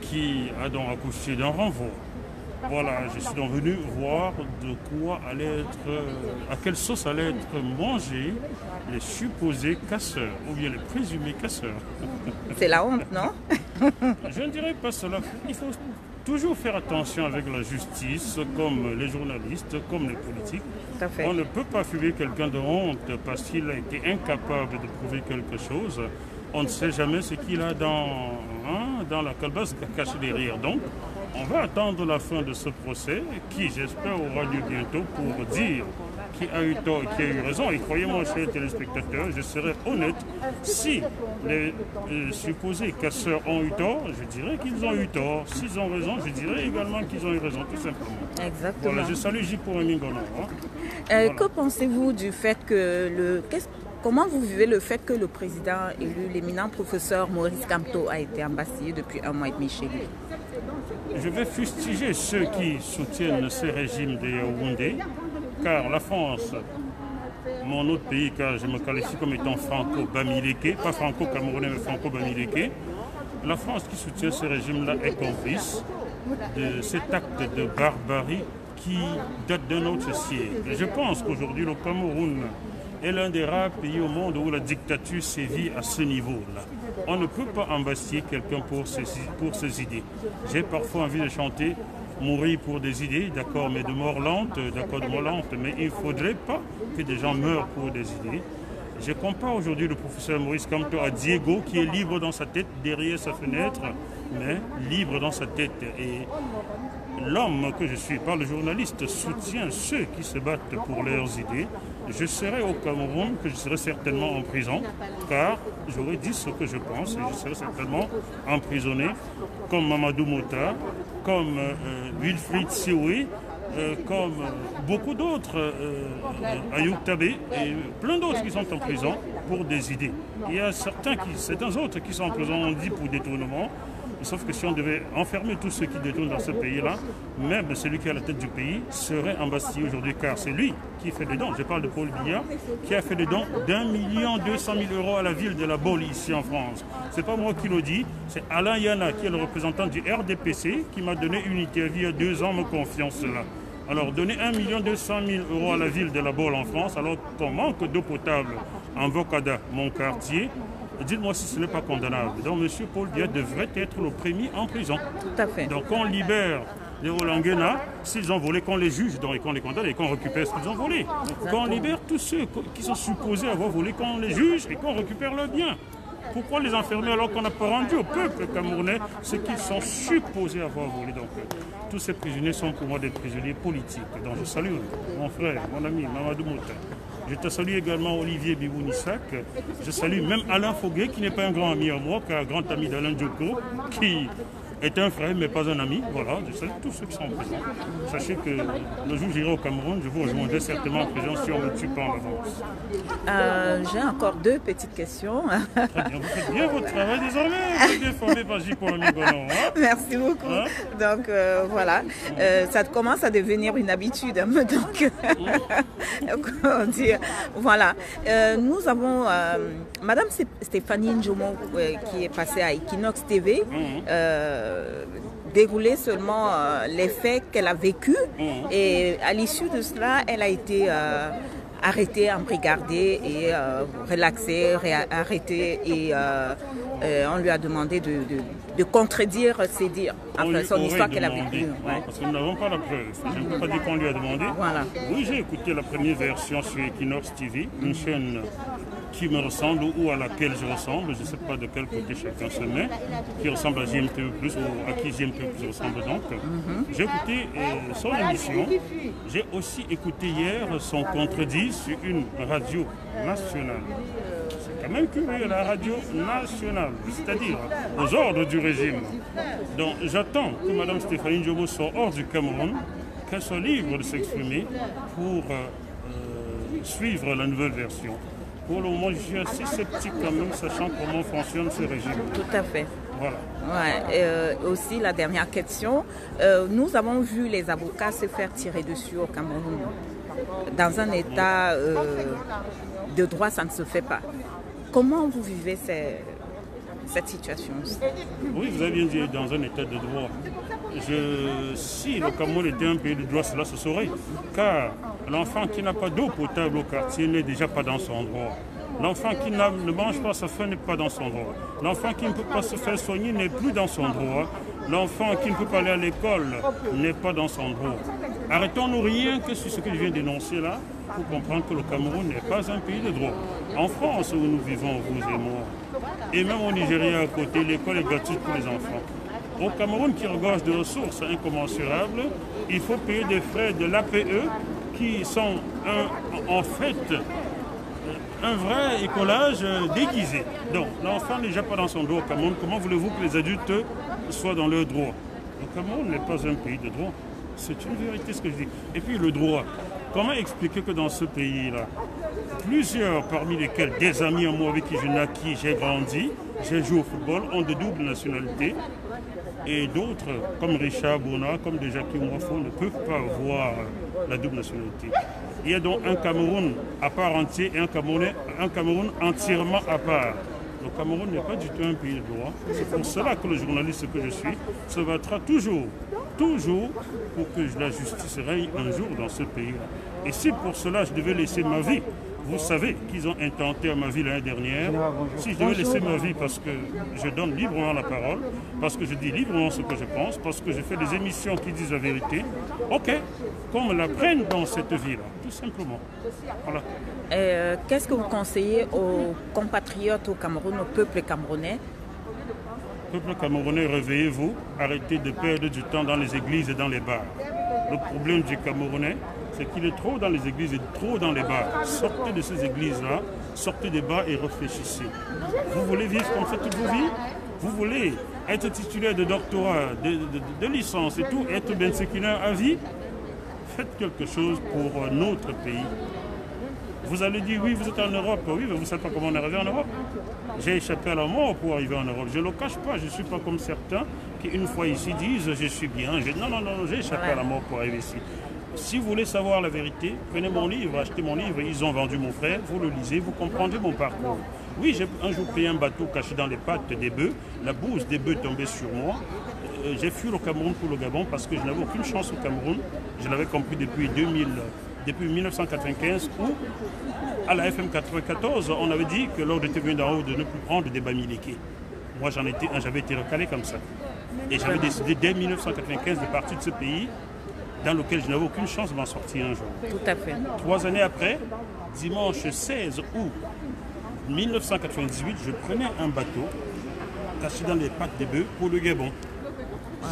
qui a donc accouché d'un renvoi. Voilà, je suis donc venu voir de quoi allait être, à quelle sauce allaient être mangés les supposés casseurs, ou bien les présumés casseurs. C'est la honte, non? Je ne dirais pas cela. Il faut toujours faire attention avec la justice, comme les journalistes, comme les politiques. Tout à fait. On ne peut pas fumer quelqu'un de honte parce qu'il a été incapable de prouver quelque chose. On ne sait jamais ce qu'il a dans la calebasse cachée derrière. Donc, on va attendre la fin de ce procès qui, j'espère, aura lieu bientôt pour dire qui a eu tort et qui a eu raison. Et croyez-moi, chers téléspectateurs, je serai honnête. Si les supposés casseurs ont eu tort, je dirais qu'ils ont eu tort. S'ils ont raison, je dirais également qu'ils ont eu raison, tout simplement. Exactement. Voilà, je salue J.Remingono. Que pensez-vous du fait que comment vous vivez le fait que le président élu, l'éminent professeur Maurice Kamto, a été embastillé depuis 1 mois et demi chez lui? Je vais fustiger ceux qui soutiennent ce régime de Yaoundé, car la France, mon autre pays, car je me qualifie comme étant franco-bamileke, pas franco-camerounais, mais franco-bamileke, la France qui soutient ce régime-là est complice de cet acte de barbarie qui date d'un autre siècle. Je pense qu'aujourd'hui, le Cameroun est l'un des rares pays au monde où la dictature sévit à ce niveau-là. On ne peut pas embastiller quelqu'un pour ses idées. J'ai parfois envie de chanter « Mourir pour des idées », d'accord, mais de mort lente, d'accord, de mort lente, mais il ne faudrait pas que des gens meurent pour des idées. Je compare aujourd'hui le professeur Maurice Kamto à Diego qui est libre dans sa tête, derrière sa fenêtre, mais libre dans sa tête. Et l'homme que je suis, par le journaliste, soutient ceux qui se battent pour leurs idées. Je serai au Cameroun, que je serai certainement en prison, car j'aurais dit ce que je pense et je serai certainement emprisonné, comme Mamadou Mota, comme Wilfried Sioui, comme beaucoup d'autres, Ayoub Tabé et plein d'autres qui sont en prison pour des idées. Il y a certains autres qui sont en prison, on dit, pour détournement. Sauf que si on devait enfermer tous ceux qui détournent dans ce pays-là, même celui qui est à la tête du pays serait embastillé aujourd'hui, car c'est lui qui fait des dons. Je parle de Paul Biya, qui a fait des dons d'1 200 000 € à la ville de La Baule, ici en France. Ce n'est pas moi qui le dis, c'est Alain Yana, qui est le représentant du RDPC, qui m'a donné une interview il y a 2 ans me confiant cela. Alors, donner 1 200 000 € à la ville de La Baule en France, alors qu'on manque d'eau potable en Vocada, mon quartier, dites-moi si ce n'est pas condamnable. Donc, M. Paul Biya devrait être le premier en prison. Tout à fait. Donc, on libère les Rolangena, s'ils ont volé, qu'on les juge donc, et qu'on les condamne et qu'on récupère ce qu'ils ont volé. Qu'on libère tous ceux qui sont supposés avoir volé, qu'on les juge et qu'on récupère leurs biens. Pourquoi les enfermer alors qu'on n'a pas rendu au peuple camerounais ce qu'ils sont supposés avoir volé? Donc, tous ces prisonniers sont pour moi des prisonniers politiques. Donc, je salue mon frère, mon ami, Mamadou Mota. Je te salue également Olivier Bibounissak. Je salue même Alain Foguet, qui n'est pas un grand ami à moi, car un grand ami d'Alain Djoko, qui est un frère, mais pas un ami. Voilà, je salue tous ceux qui sont en prison. Sachez que le jour où j'irai au Cameroun, je vous rejoindrai certainement en prison si on me tue pas en avance. J'ai encore 2 petites questions. Très bien, vous faites bien votre travail désormais. Vous êtes bien formé par J.Ami Bonon. Hein? Merci beaucoup. Hein? Donc voilà, ça commence à devenir une habitude. Donc, comment dire, voilà. Nous avons Madame Stéphanie Njomo qui est passée à Equinox TV. Dérouler seulement les faits qu'elle a vécus et à l'issue de cela, elle a été arrêtée, embrigardée et relaxée, arrêtée et on lui a demandé de contredire ses dires, enfin son histoire qu'elle a vécue. Ouais. Parce que nous n'avons pas la preuve. Je ne peux pas dire qu'on lui a demandé. Voilà. Oui, j'ai écouté la première version sur Equinox TV, une chaîne qui me ressemble ou à laquelle je ressemble, je ne sais pas de quel côté chacun se met, qui ressemble à JMTV+, ou à qui JMTV+ ressemble donc. J'ai écouté son émission, j'ai aussi écouté hier son contredit sur une radio nationale. C'est quand même curieux, la radio nationale, c'est-à-dire aux ordres du régime. Donc j'attends que Mme Stéphanie Njomo soit hors du Cameroun, qu'elle soit libre de s'exprimer pour suivre la nouvelle version. Pour le moment, je suis assez sceptique quand même, sachant comment fonctionne ce régime. Tout à fait. Voilà. Ouais, aussi, la dernière question. Nous avons vu les avocats se faire tirer dessus au Cameroun. Dans un état de droit, ça ne se fait pas. Comment vous vivez cette situation? Oui, vous avez bien dit, dans un état de droit. Si le Cameroun était un pays de droit, cela se saurait. Car l'enfant qui n'a pas d'eau potable au quartier n'est déjà pas dans son droit. L'enfant qui ne mange pas sa faim n'est pas dans son droit. L'enfant qui ne peut pas se faire soigner n'est plus dans son droit. L'enfant qui ne peut pas aller à l'école n'est pas dans son droit. Arrêtons-nous rien que sur ce que je viens d'énoncer là, pour comprendre que le Cameroun n'est pas un pays de droit. En France, où nous vivons, vous et moi, et même au Nigeria à côté, l'école est gratuite pour les enfants. Au Cameroun, qui regorge de ressources incommensurables, il faut payer des frais de l'APE qui sont en fait un vrai écolage déguisé. Donc l'enfant n'est déjà pas dans son droit au Cameroun. Comment voulez-vous que les adultes soient dans leur droit? Le Cameroun n'est pas un pays de droit. C'est une vérité ce que je dis. Et puis le droit. Comment expliquer que dans ce pays-là, plusieurs parmi lesquels des amis à moi avec qui je naquis, j'ai grandi, j'ai joué au football, ont de double nationalité, et d'autres, comme Richard Bona, comme de Jacques Mwafo, ne peuvent pas avoir la double nationalité. Il y a donc un Cameroun à part entier et un Cameroun entièrement à part. Le Cameroun n'est pas du tout un pays de droit. C'est pour cela que le journaliste que je suis se battra toujours pour que la justice règne un jour dans ce pays-là. Et si pour cela je devais laisser ma vie, vous savez qu'ils ont intenté à ma vie l'année dernière, si je devais laisser ma vie parce que je donne librement la parole, parce que je dis librement ce que je pense, parce que je fais des émissions qui disent la vérité, ok, qu'on me la prenne dans cette vie-là, tout simplement. Voilà. Qu'est-ce que vous conseillez aux compatriotes au Cameroun, au peuple camerounais, Peuple camerounais, réveillez-vous, arrêtez de perdre du temps dans les églises et dans les bars. Le problème du Camerounais, c'est qu'il est trop dans les églises et trop dans les bars. Sortez de ces églises-là, sortez des bars et réfléchissez. Vous voulez vivre comme ça toute vos vies? Vous voulez être titulaire de doctorat, de licence et tout, être benséquinaire à vie? Faites quelque chose pour notre pays. Vous allez dire, oui, vous êtes en Europe. Oui, mais vous ne savez pas comment on est arrivé en Europe. J'ai échappé à la mort pour arriver en Europe. Je ne le cache pas, je ne suis pas comme certains qui, une fois ici, disent, je suis bien. Non, j'ai échappé à la mort pour arriver ici. Si vous voulez savoir la vérité, prenez mon livre, achetez mon livre. Ils ont vendu mon frère, vous le lisez, vous comprendrez mon parcours. Oui, j'ai un jour payé un bateau caché dans les pattes des bœufs. La bouse des bœufs tombait sur moi. J'ai fui le Cameroun pour le Gabon parce que je n'avais aucune chance au Cameroun. Je l'avais compris depuis 1995 où, à la FM 94, on avait dit que lors de TV d'en haut de ne plus prendre des bamileke. Moi, j'avais été recalé comme ça. Et j'avais décidé dès 1995 de partir de ce pays dans lequel je n'avais aucune chance de m'en sortir un jour. Tout à fait. 3 années après, dimanche 16 août 1998, je prenais un bateau caché dans les pattes des bœufs pour le Gabon.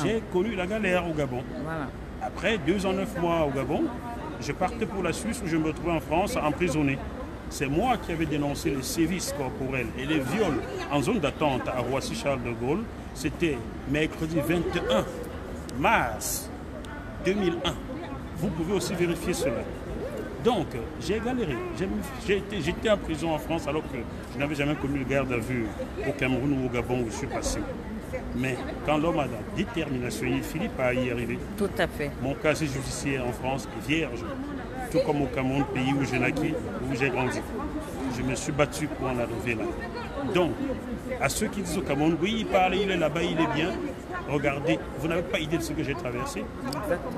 J'ai connu la galère au Gabon. Voilà. Après 2 ans 9 mois au Gabon, je partais pour la Suisse où je me retrouvais en France emprisonné. C'est moi qui avais dénoncé les sévices corporels et les viols en zone d'attente à Roissy-Charles de Gaulle. C'était mercredi 21 mars 2001. Vous pouvez aussi vérifier cela. Donc, j'ai galéré. J'étais en prison en France alors que je n'avais jamais connu le garde à vue au Cameroun ou au Gabon où je suis passé. Mais quand l'homme a la détermination, il finit par y arriver. Tout à fait. Mon casier judiciaire en France est vierge, tout comme au Cameroun, pays où j'ai naquis, où j'ai grandi. Je me suis battu pour en arriver là. Donc, à ceux qui disent au Cameroun, oui, il parle, il est là-bas, il est bien. Regardez, vous n'avez pas idée de ce que j'ai traversé.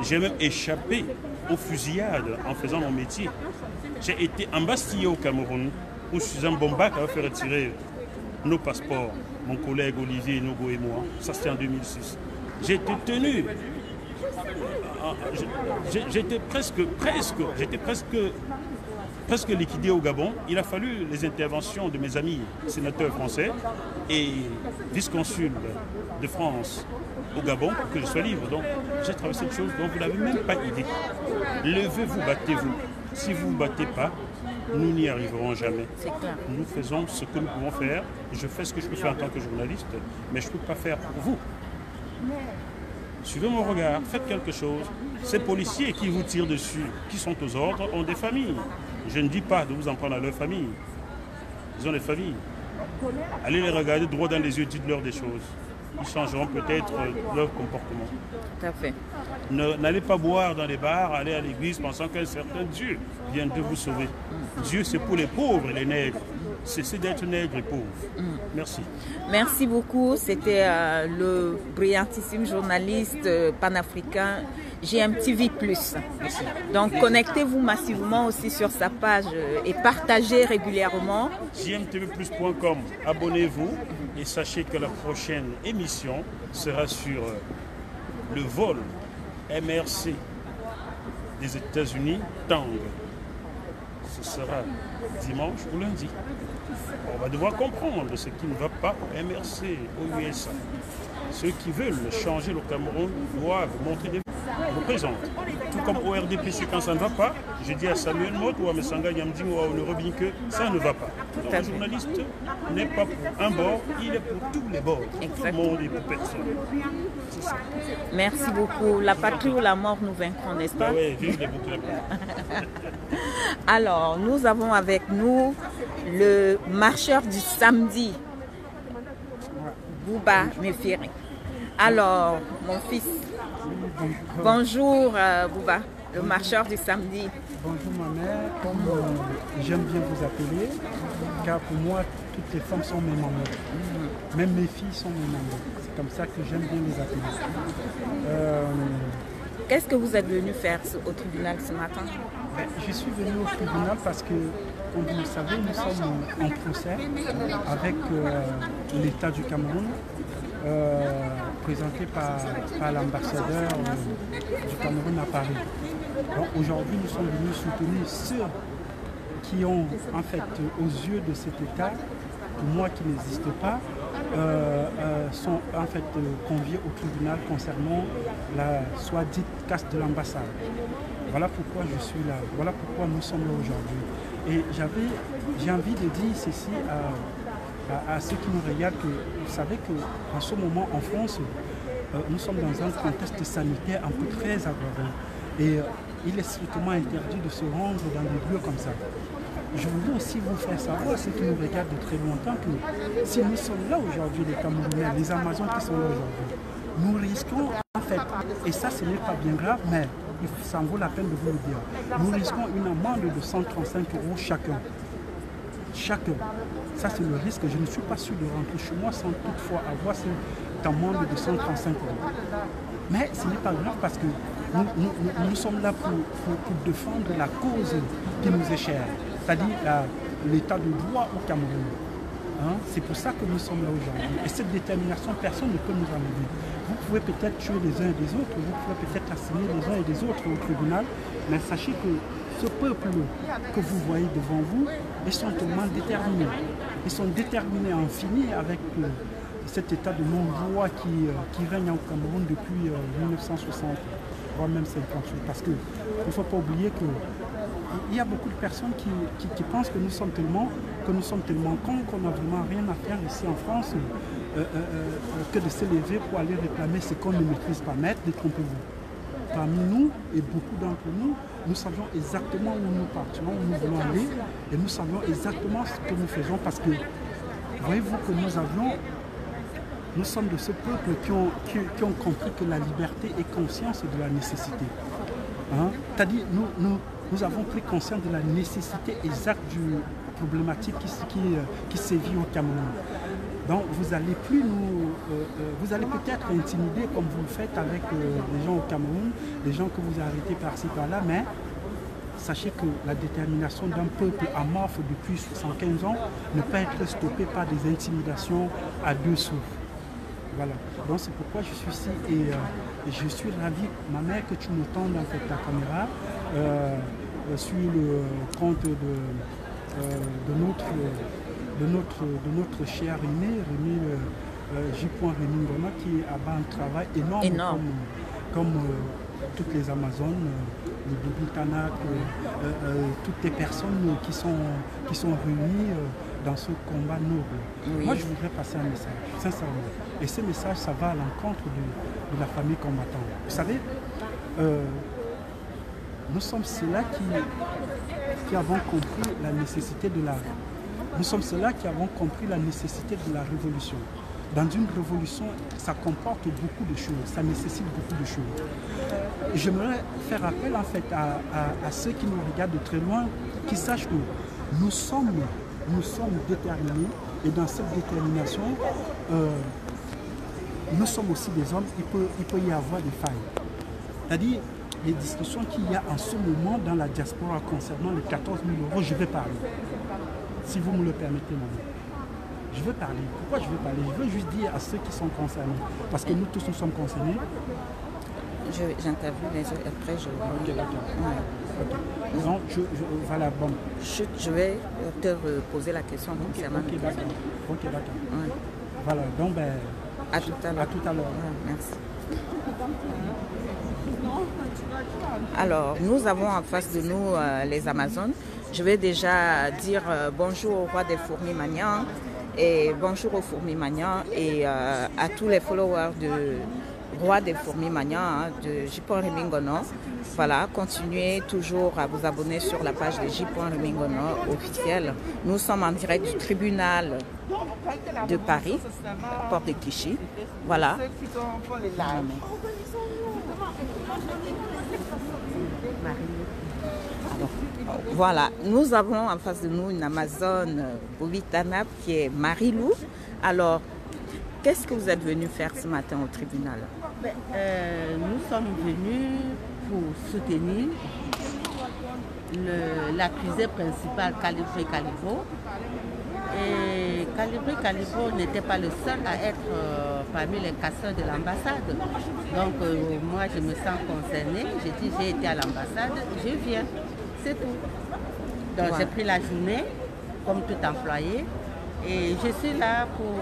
J'ai même échappé aux fusillades en faisant mon métier. J'ai été embastillé au Cameroun, où Suzanne Bombac avait fait retirer nos passeports, mon collègue Olivier Nogo et moi. Ça, c'était en 2006. J'ai été tenu. J'étais presque liquidé au Gabon. Il a fallu les interventions de mes amis sénateurs français et vice-consuls de France au Gabon pour que je sois libre. Donc, j'ai traversé des choses dont vous n'avez même pas idée. Levez-vous, battez-vous. Si vous ne vous battez pas, nous n'y arriverons jamais. C'est clair. Nous faisons ce que nous pouvons faire. Je fais ce que je peux faire en tant que journaliste, mais je ne peux pas faire pour vous. Suivez mon regard, faites quelque chose. Ces policiers qui vous tirent dessus, qui sont aux ordres, ont des familles. Je ne dis pas de vous en prendre à leur famille. Ils ont des familles. Allez les regarder droit dans les yeux, dites-leur des choses. Ils changeront peut-être leur comportement. Tout à fait. N'allez pas boire dans les bars, allez à l'église pensant qu'un certain Dieu vient de vous sauver. Dieu, c'est pour les pauvres et les nègres. Cessez d'être nègre et pauvre. Merci. Merci beaucoup. C'était le brillantissime journaliste panafricain GMTV+. Donc connectez-vous massivement aussi sur sa page et partagez régulièrement. GMTV+.com. Abonnez-vous et sachez que la prochaine émission sera sur le vol MRC des États-Unis, Tang. Ce sera dimanche ou lundi. On va devoir comprendre ce qui ne va pas au MRC, aux USA. Ceux qui veulent changer le Cameroun doivent montrer des représentants. Tout comme au RDPC, quand ça ne va pas, je dis à Samuel Mott ou à Messanga Yamdi ou à Honorobin que ça ne va pas. Donc, le journaliste n'est pas pour un bord, il est pour tous les bords. Tout le monde et pour personne. C'est ça. Merci beaucoup. La patrie ou la mort, nous vaincrons, n'est-ce pas? Oui, vive les boucles. Alors, nous avons avec nous le marcheur du samedi, Bouba Méfiri. Alors, mon fils, bonjour Bouba, le marcheur du samedi. Bonjour ma mère, comme j'aime bien vous appeler, car pour moi, toutes les femmes sont mes mamans. Même mes filles sont mes mamans. C'est comme ça que j'aime bien les appeler. Qu'est-ce que vous êtes venu faire au tribunal ce matin? Je suis venu au tribunal parce que, comme vous le savez, nous sommes en procès avec l'État du Cameroun, présenté par l'ambassadeur du Cameroun à Paris. Donc aujourd'hui, nous sommes venus soutenir ceux qui ont, en fait, aux yeux de cet État, pour moi qui n'existe pas, sont en fait conviés au tribunal concernant la soit dite casse de l'ambassade. Voilà pourquoi je suis là, voilà pourquoi nous sommes là aujourd'hui. Et j'ai envie de dire ceci à ceux qui nous regardent, que vous savez qu'en ce moment en France, nous sommes dans un contexte sanitaire un peu très aggravé. Et il est strictement interdit de se rendre dans des lieux comme ça. Je voudrais aussi vous faire savoir, ceux qui nous regardent de très longtemps, que si nous sommes là aujourd'hui, les Camerounais, les Amazones qui sont là aujourd'hui, nous risquons en fait, et ça ce n'est pas bien grave, mais ça en vaut la peine de vous le dire, nous risquons une amende de 135 € chacun. Chacun. Ça c'est le risque. Je ne suis pas sûr de rentrer chez moi sans toutefois avoir cette amende de 135 €. Mais ce n'est pas grave parce que nous sommes là pour défendre la cause qui nous est chère, c'est-à-dire l'état de droit au Cameroun. Hein? C'est pour ça que nous sommes là aujourd'hui. Et cette détermination, personne ne peut nous enlever. Vous pouvez peut-être tuer les uns et les autres, vous pouvez peut-être assigner les uns et les autres au tribunal, mais sachez que ce peuple que vous voyez devant vous, ils sont tellement déterminés. Ils sont déterminés à en finir avec cet état de non-droit qui règne au Cameroun depuis 1960, voire même 58. Parce qu'il ne faut pas oublier qu'il y a beaucoup de personnes qui pensent que nous sommes tellement cons qu'on n'a vraiment rien à faire ici en France que de s'élever pour aller réclamer ce qu'on ne maîtrise pas. Mais détrompez-vous. Parmi nous, et beaucoup d'entre nous, nous savions exactement où nous partions, où nous voulons aller, et nous savions exactement ce que nous faisons parce que, voyez-vous que nous sommes de ce peuple qui ont compris que la liberté est conscience de la nécessité. Hein? C'est-à-dire, nous avons pris conscience de la nécessité exacte du problématique qui sévit au Cameroun. Donc vous allez vous allez peut-être intimider comme vous le faites avec les gens au Cameroun, les gens que vous arrêtez par-ci par-là, mais sachez que la détermination d'un peuple amorphe depuis 75 ans ne peut être stoppée par des intimidations à deux souffles. Voilà. Donc c'est pourquoi je suis ici et je suis ravi, ma mère, que tu me tendes en fait ta caméra sur le compte de notre cher Rémi J. Rémi Ngona, qui a un travail énorme. Comme toutes les Amazones, le Bibi Tanak, toutes les personnes qui sont réunies dans ce combat noble. Oui. Moi, je voudrais passer un message, sincèrement. Et ce message, ça va à l'encontre de la famille combattante. Vous savez, nous sommes ceux-là qui avons compris la nécessité de la... Nous sommes ceux-là qui avons compris la nécessité de la révolution. Dans une révolution, ça comporte beaucoup de choses, ça nécessite beaucoup de choses. J'aimerais faire appel en fait à ceux qui nous regardent de très loin, qui sachent que nous sommes déterminés, et dans cette détermination, nous sommes aussi des hommes, il peut y avoir des failles. C'est-à-dire, les discussions qu'il y a en ce moment dans la diaspora concernant les 14 000 €, je vais parler. Si vous me le permettez, maman. Je veux parler. Pourquoi je veux parler? Je veux juste dire à ceux qui sont concernés, parce que nous tous nous sommes concernés. J'interviewe les autres, après je... Ok, d'accord. Ouais. Donc, voilà, bon. Je vais te poser la question concernant... Ok, d'accord. Ok, d'accord. Ouais. Voilà, donc ben... À tout à l'heure. À tout à l'heure. Ouais, merci. Alors, nous avons en face de nous les Amazones. Je vais déjà dire bonjour au roi des fourmis Magnan et bonjour aux fourmis Magnan et à tous les followers du roi des fourmis Magnan, de J. Rémi Ngona. Voilà, continuez toujours à vous abonner sur la page de J. Rémi Ngona officielle. Nous sommes en direct du tribunal de Paris, porte de Clichy. Voilà. Voilà, nous avons en face de nous une Amazone Bibi Tanak qui est Marie-Lou. Alors, qu'est-ce que vous êtes venu faire ce matin au tribunal? Nous sommes venus pour soutenir l'accusé principal, Calibré Calibro. Et Calibré Calibro n'était pas le seul à être parmi les casseurs de l'ambassade. Donc moi je me sens concernée, j'ai dit j'ai été à l'ambassade, je viens, c'est tout. Donc j'ai pris la journée, comme tout employé, Et je suis là pour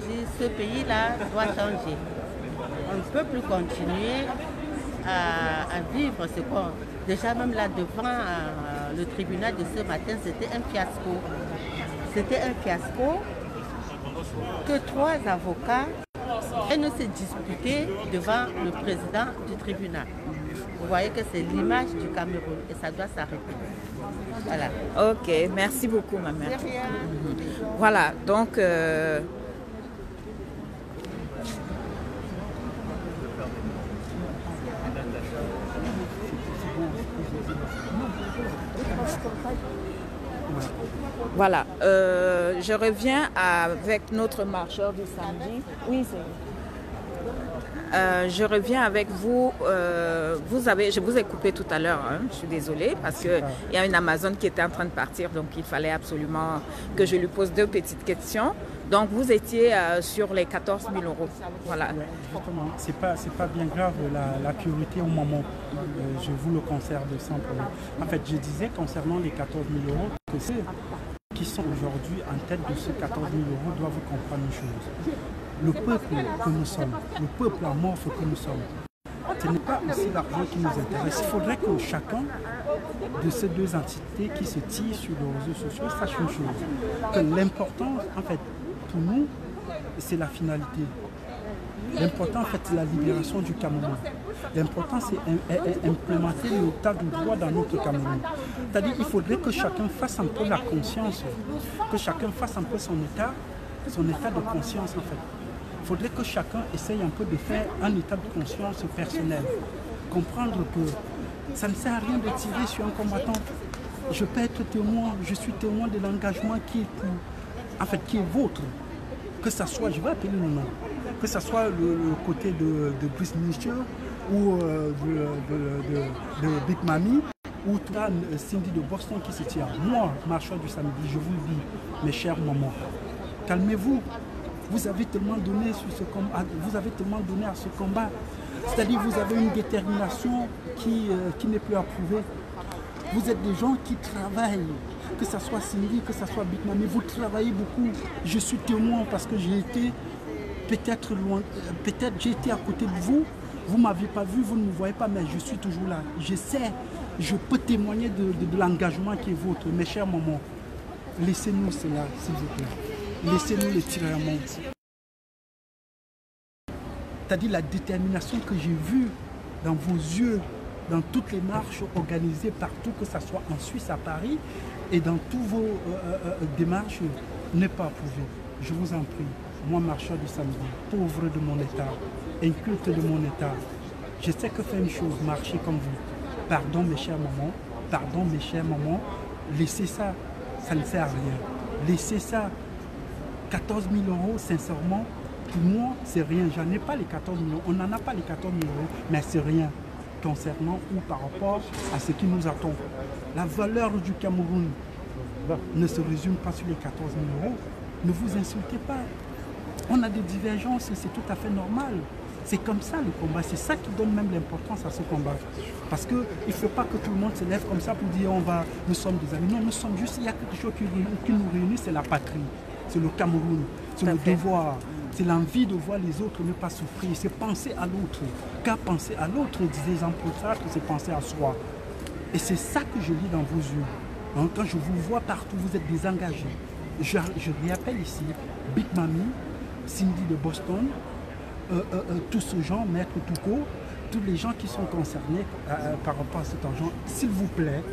dire que ce pays-là doit changer. On ne peut plus continuer à vivre ce qu'on... Déjà même là devant le tribunal de ce matin, c'était un fiasco. C'était un fiasco que 3 avocats viennent se disputer devant le président du tribunal. Vous voyez que c'est l'image du Cameroun et ça doit s'arrêter. Voilà. Ok, merci beaucoup ma mère. Voilà, donc... Voilà, je reviens avec notre marcheur du samedi. Oui, c'est... je reviens avec vous. Je vous ai coupé tout à l'heure, hein, je suis désolée, parce qu'il y a une Amazone qui était en train de partir, donc il fallait absolument que je lui pose 2 petites questions. Donc vous étiez sur les 14 000 euros. Voilà. Justement, c'est pas bien grave la priorité au moment. Je vous le conserve sans problème. En fait, je disais concernant les 14 000 euros que ceux qui sont aujourd'hui en tête de ces 14 000 euros doivent comprendre une chose. Le peuple que nous sommes, le peuple amorphe que nous sommes, ce n'est pas aussi l'argent qui nous intéresse. Il faudrait que chacun de ces 2 entités qui se tirent sur les réseaux sociaux sache une chose, que l'important, en fait, pour nous, c'est la finalité. L'important, en fait, c'est la libération du Cameroun. L'important, c'est implémenter l'état de droit dans notre Cameroun. C'est-à-dire qu'il faudrait que chacun fasse un peu la conscience, que chacun fasse un peu son état de conscience, en fait. Il faudrait que chacun essaye un peu de faire un état de conscience personnel. Comprendre que ça ne sert à rien de tirer sur un combattant. Je peux être témoin, je suis témoin de l'engagement qui est vôtre. Que ce soit, je vais appeler le nom, que ce soit le côté de Brice Minister ou de Big Mami ou toi, Cindy de Boston qui se tient. Moi, marcheur du samedi, je vous le dis, mes chers mamans, calmez-vous. Vous avez tellement donné sur ce combat, vous avez tellement donné à ce combat. C'est-à-dire vous avez une détermination qui n'est plus approuvée. Vous êtes des gens qui travaillent, que ce soit Cindy, que ce soit Big Mami, vous travaillez beaucoup. Je suis témoin parce que j'ai été peut-être loin, peut-être j'ai été à côté de vous, vous ne m'aviez pas vu, vous ne me voyez pas, mais je suis toujours là. Je sais, je peux témoigner de l'engagement qui est vôtre. Mes chers mamans, laissez-nous cela, s'il vous plaît. Laissez-nous le tirer à monte. C'est-à-dire la détermination que j'ai vue dans vos yeux, dans toutes les marches organisées partout, que ce soit en Suisse, à Paris, et dans tous vos démarches, n'est pas approuvée. Je vous en prie, moi marcheur du samedi, pauvre de mon état, inculte de mon état, je sais que faire une chose, marcher comme vous. Pardon mes chers mamans, laissez ça, ça ne sert à rien. Laissez ça. 14 000 euros, sincèrement, pour moi, c'est rien. J'en ai pas les 14 000 euros. On n'en a pas les 14 000 euros, mais c'est rien concernant ou par rapport à ce qui nous attend. La valeur du Cameroun ne se résume pas sur les 14 000 euros. Ne vous insultez pas. On a des divergences et c'est tout à fait normal. C'est comme ça le combat. C'est ça qui donne même l'importance à ce combat. Parce qu'il ne faut pas que tout le monde se lève comme ça pour dire nous sommes des amis. Non, nous sommes juste, il y a quelque chose qui nous réunit, c'est la patrie. C'est le Cameroun, c'est le devoir, c'est l'envie de voir les autres ne pas souffrir, c'est penser à l'autre. Car penser à l'autre, disait Jean-Paul Sartre, c'est penser à soi. Et c'est ça que je lis dans vos yeux. Donc, quand je vous vois partout, vous êtes désengagés. Je réappelle ici Big Mami, Cindy de Boston, tous ces gens, Maître Touko, tous les gens qui sont concernés par rapport à cet argent. S'il vous plaît,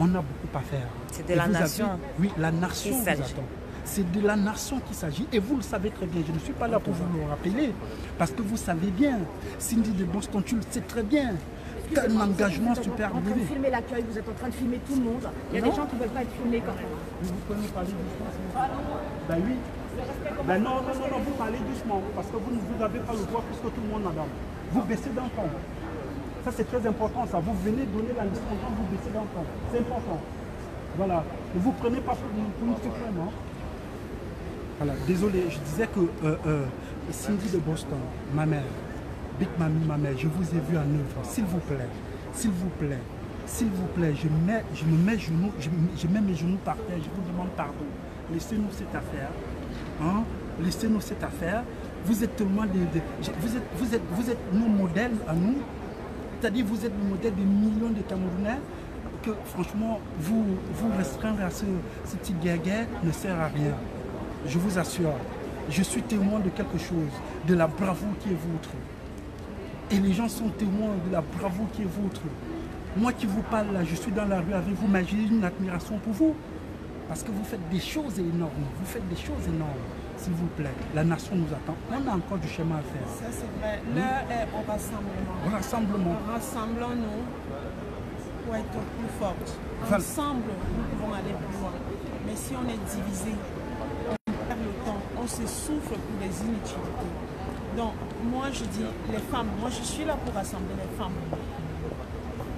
on a beaucoup à faire. C'est de la nation. Oui, la nation vous attend. C'est de la nation qu'il s'agit. Et vous le savez très bien. Je ne suis pas là pour vous le rappeler. Parce que vous savez bien. Cindy de Boston, tu le sais très bien. Tu as un engagement super élevé. Vous êtes en train de filmer l'accueil, vous êtes en train de filmer tout le monde. Il y a des gens qui ne veulent pas être filmés quand même. Vous pouvez nous parler doucement. Ben oui. Ben non, vous parlez doucement. Parce que vous n'avez pas le droit puisque tout le monde a dans. Vous baissez d'un ton. Ça, c'est très important, ça. Vous venez donner la leçon aux gens, vous baissez d'un ton. C'est important. Voilà. Ne vous prenez pas pour une suprême. Hein. Voilà. Désolé, je disais que Cindy de Boston, ma mère, Big Mami, ma mère, je vous ai vu en œuvre. S'il vous plaît, s'il vous plaît, je mets mes genoux par terre, je vous demande pardon. Laissez-nous cette affaire. Hein? Laissez-nous cette affaire. Vous êtes tellement vous êtes nos modèles à nous. C'est-à-dire vous êtes le modèle de millions de Camerounais que franchement, vous restreindre à ce petit guerre ne sert à rien. Je vous assure, je suis témoin de quelque chose, de la bravoure qui est vôtre. Et les gens sont témoins de la bravoure qui est vôtre. Moi qui vous parle là, je suis dans la rue avec vous, mais j'ai une admiration pour vous. Parce que vous faites des choses énormes. Vous faites des choses énormes. S'il vous plaît, la nation nous attend. On a encore du chemin à faire. Ça c'est vrai. L'heure est au rassemblement. Au rassemblement. Rassemblons-nous pour être plus fortes. Ensemble, nous pouvons aller plus loin. Mais si on est divisé, on perd le temps, on se souffle pour des inutilités. Donc, moi je dis, les femmes, moi je suis là pour rassembler les femmes.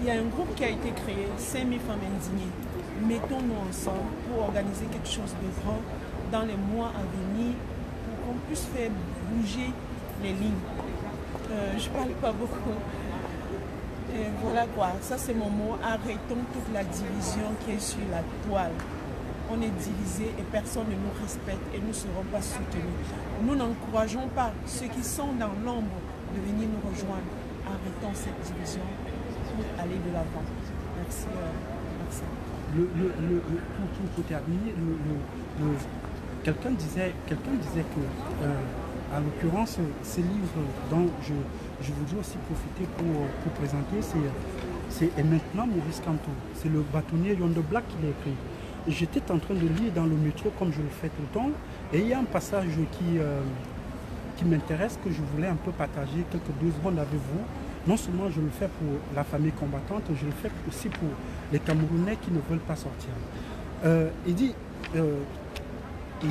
Il y a un groupe qui a été créé, 5000 femmes indignées. Mettons-nous ensemble pour organiser quelque chose de grand dans les mois à venir pour qu'on puisse faire bouger les lignes. Je ne parle pas beaucoup. Et voilà quoi, ça c'est mon mot. Arrêtons toute la division qui est sur la toile. On est divisé et personne ne nous respecte et nous ne serons pas soutenus. Nous n'encourageons pas ceux qui sont dans l'ombre de venir nous rejoindre. Arrêtons cette division pour aller de l'avant. Merci. Pour terminer, quelqu'un disait que, à l'occurrence, ces livres dont je voudrais aussi profiter pour présenter, c'est Et maintenant Maurice Kamto. C'est le bâtonnier Yondo Black qui l'a écrit. J'étais en train de lire dans le métro comme je le fais tout le temps, et il y a un passage qui m'intéresse, que je voulais un peu partager quelques 2 secondes avec vous. Non seulement je le fais pour la famille combattante, je le fais aussi pour les Camerounais qui ne veulent pas sortir. Il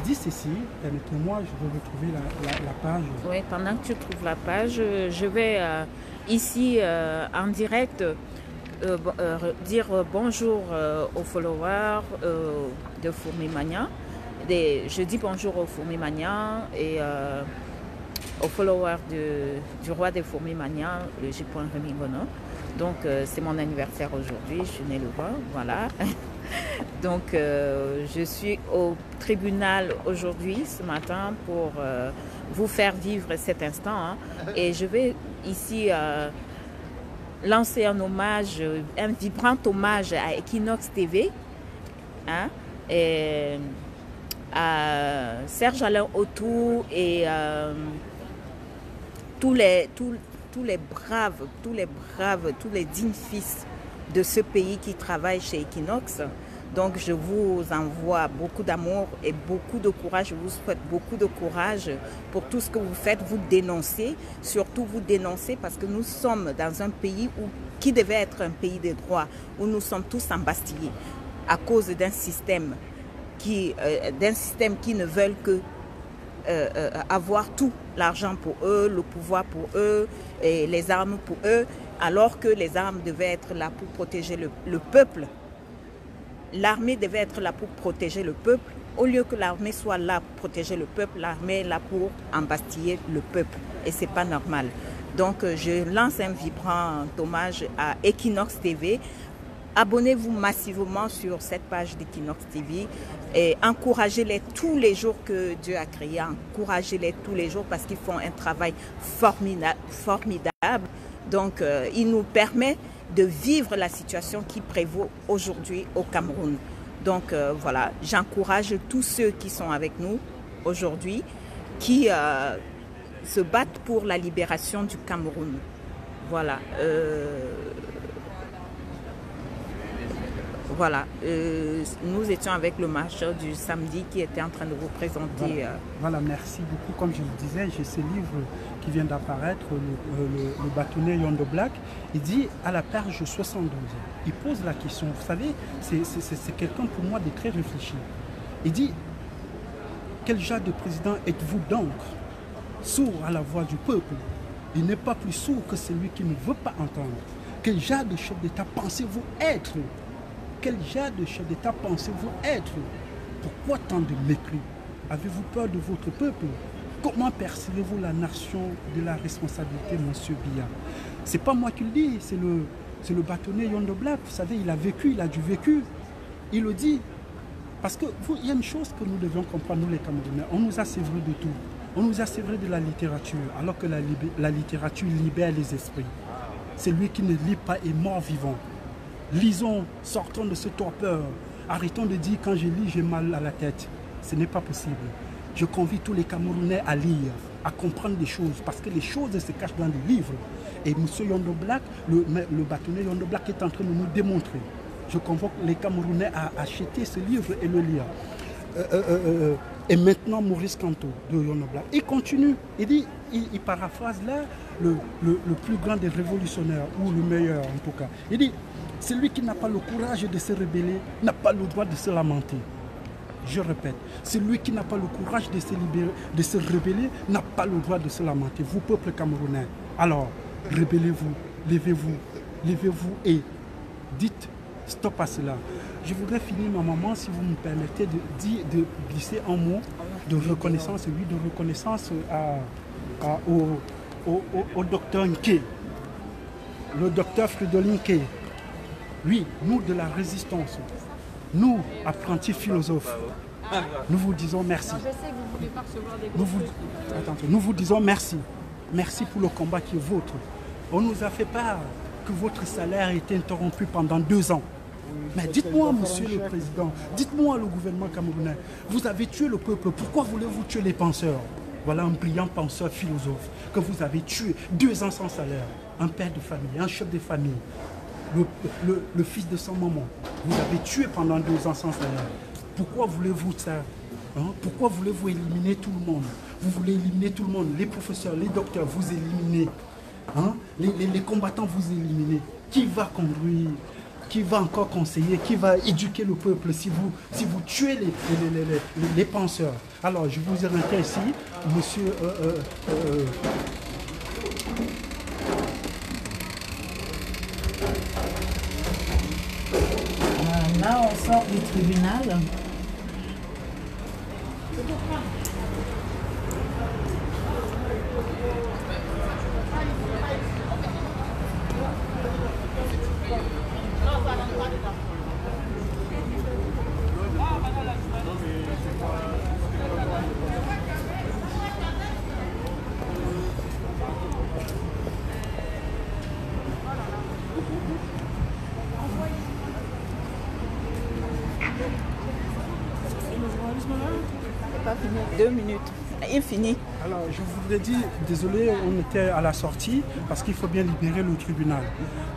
dit ceci, permettez-moi, je vais retrouver la page. Oui, pendant que tu trouves la page, je vais ici en direct dire bonjour aux followers de Fourmi-Mania. Je dis bonjour aux Fourmi-Mania et aux followers du roi des Fourmi-Mania, le J.Rémy Ngono. Donc c'est mon anniversaire aujourd'hui, je suis née le roi, voilà. Donc je suis au tribunal aujourd'hui, ce matin, pour vous faire vivre cet instant. Hein. Et je vais ici lancer un hommage, un vibrant hommage à Equinox TV, hein, et à Serge Alain Autou et tous les braves, tous les dignes fils de ce pays qui travaillent chez Equinox. Donc je vous envoie beaucoup d'amour et beaucoup de courage. Je vous souhaite beaucoup de courage pour tout ce que vous faites. Vous dénoncez, surtout vous dénoncez, parce que nous sommes dans un pays qui devait être un pays de droit, où nous sommes tous embastillés à cause d'un système qui ne veulent que avoir tout, l'argent pour eux, le pouvoir pour eux, et les armes pour eux, alors que les armes devaient être là pour protéger le peuple. L'armée devait être là pour protéger le peuple. Au lieu que l'armée soit là pour protéger le peuple, l'armée est là pour embastiller le peuple. Et ce n'est pas normal. Donc je lance un vibrant hommage à Equinox TV. Abonnez-vous massivement sur cette page d'Equinox TV et encouragez-les tous les jours que Dieu a créé. Encouragez-les tous les jours parce qu'ils font un travail formidable. Donc il nous permet de vivre la situation qui prévaut aujourd'hui au Cameroun. Donc voilà, j'encourage tous ceux qui sont avec nous aujourd'hui, qui se battent pour la libération du Cameroun. Voilà. Voilà, nous étions avec le marcheur du samedi qui était en train de vous présenter. Voilà, merci beaucoup. Comme je le disais, j'ai ce livre qui vient d'apparaître, le bâtonnier Yondo Black. Il dit à la page 72. Il pose la question, vous savez, c'est quelqu'un pour moi de très réfléchi. Il dit, quel genre de président êtes-vous donc? Sourd à la voix du peuple. Il n'est pas plus sourd que celui qui ne veut pas entendre. Quel genre de chef d'État pensez-vous être? Quel genre de chef d'État pensez-vous être? Pourquoi tant de mépris? Avez-vous peur de votre peuple? Comment percevez-vous la nation de la responsabilité, monsieur Biya? C'est pas moi qui le dis, c'est c'est le bâtonnier Yondo Black. Vous savez, il a vécu, il a du vécu. Il le dit. Parce qu'il y a une chose que nous devions comprendre, nous les Camerounais. On nous a sévré de tout. On nous a sévré de la littérature, alors que la littérature libère les esprits. Celui qui ne lit pas est mort vivant. Lisons, sortons de ce torpeur. Arrêtons de dire quand je lis, j'ai mal à la tête. Ce n'est pas possible. Je convie tous les Camerounais à lire, à comprendre des choses, parce que les choses se cachent dans des livres. Et M. Yondo Black, le bâtonnier Yondo Black est en train de nous démontrer. Je convoque les Camerounais à acheter ce livre et le lire. Et maintenant, Maurice Kanto de Yondo Black. Il continue, il dit, il paraphrase là le plus grand des révolutionnaires, ou le meilleur en tout cas. Il dit, celui qui n'a pas le courage de se rebeller n'a pas le droit de se lamenter. Je répète, celui qui n'a pas le courage de se rebeller n'a pas le droit de se lamenter. Vous, peuple camerounais, alors, rebellez-vous, levez-vous et dites stop à cela. Je voudrais finir ma maman, si vous me permettez, de glisser un mot de reconnaissance, oui, de reconnaissance au docteur Nké, le docteur Fridolin Nké. Oui, nous de la résistance, nous, apprentis philosophes, nous vous disons merci. Nous vous disons merci. Merci pour le combat qui est vôtre. On nous a fait part que votre salaire a été interrompu pendant 2 ans. Mais dites-moi, monsieur le président, dites-moi le gouvernement camerounais, vous avez tué le peuple, pourquoi voulez-vous tuer les penseurs? Voilà un brillant penseur philosophe que vous avez tué, 2 ans sans salaire. Un père de famille, un chef de famille, le fils de son maman. Vous avez tué pendant 2 ans sans salaire. Pourquoi voulez-vous ça? Pourquoi voulez-vous éliminer tout le monde? Vous voulez éliminer tout le monde, les professeurs, les docteurs, vous éliminez. Les combattants, vous éliminez. Qui va conduire? Qui va encore conseiller? Qui va éduquer le peuple si vous tuez les penseurs? Alors, je vous invite ici, monsieur... Là, on sort du tribunal. Pas fini, 2 minutes. Infini. Alors, je voudrais dire, désolé, on était à la sortie parce qu'il faut bien libérer le tribunal.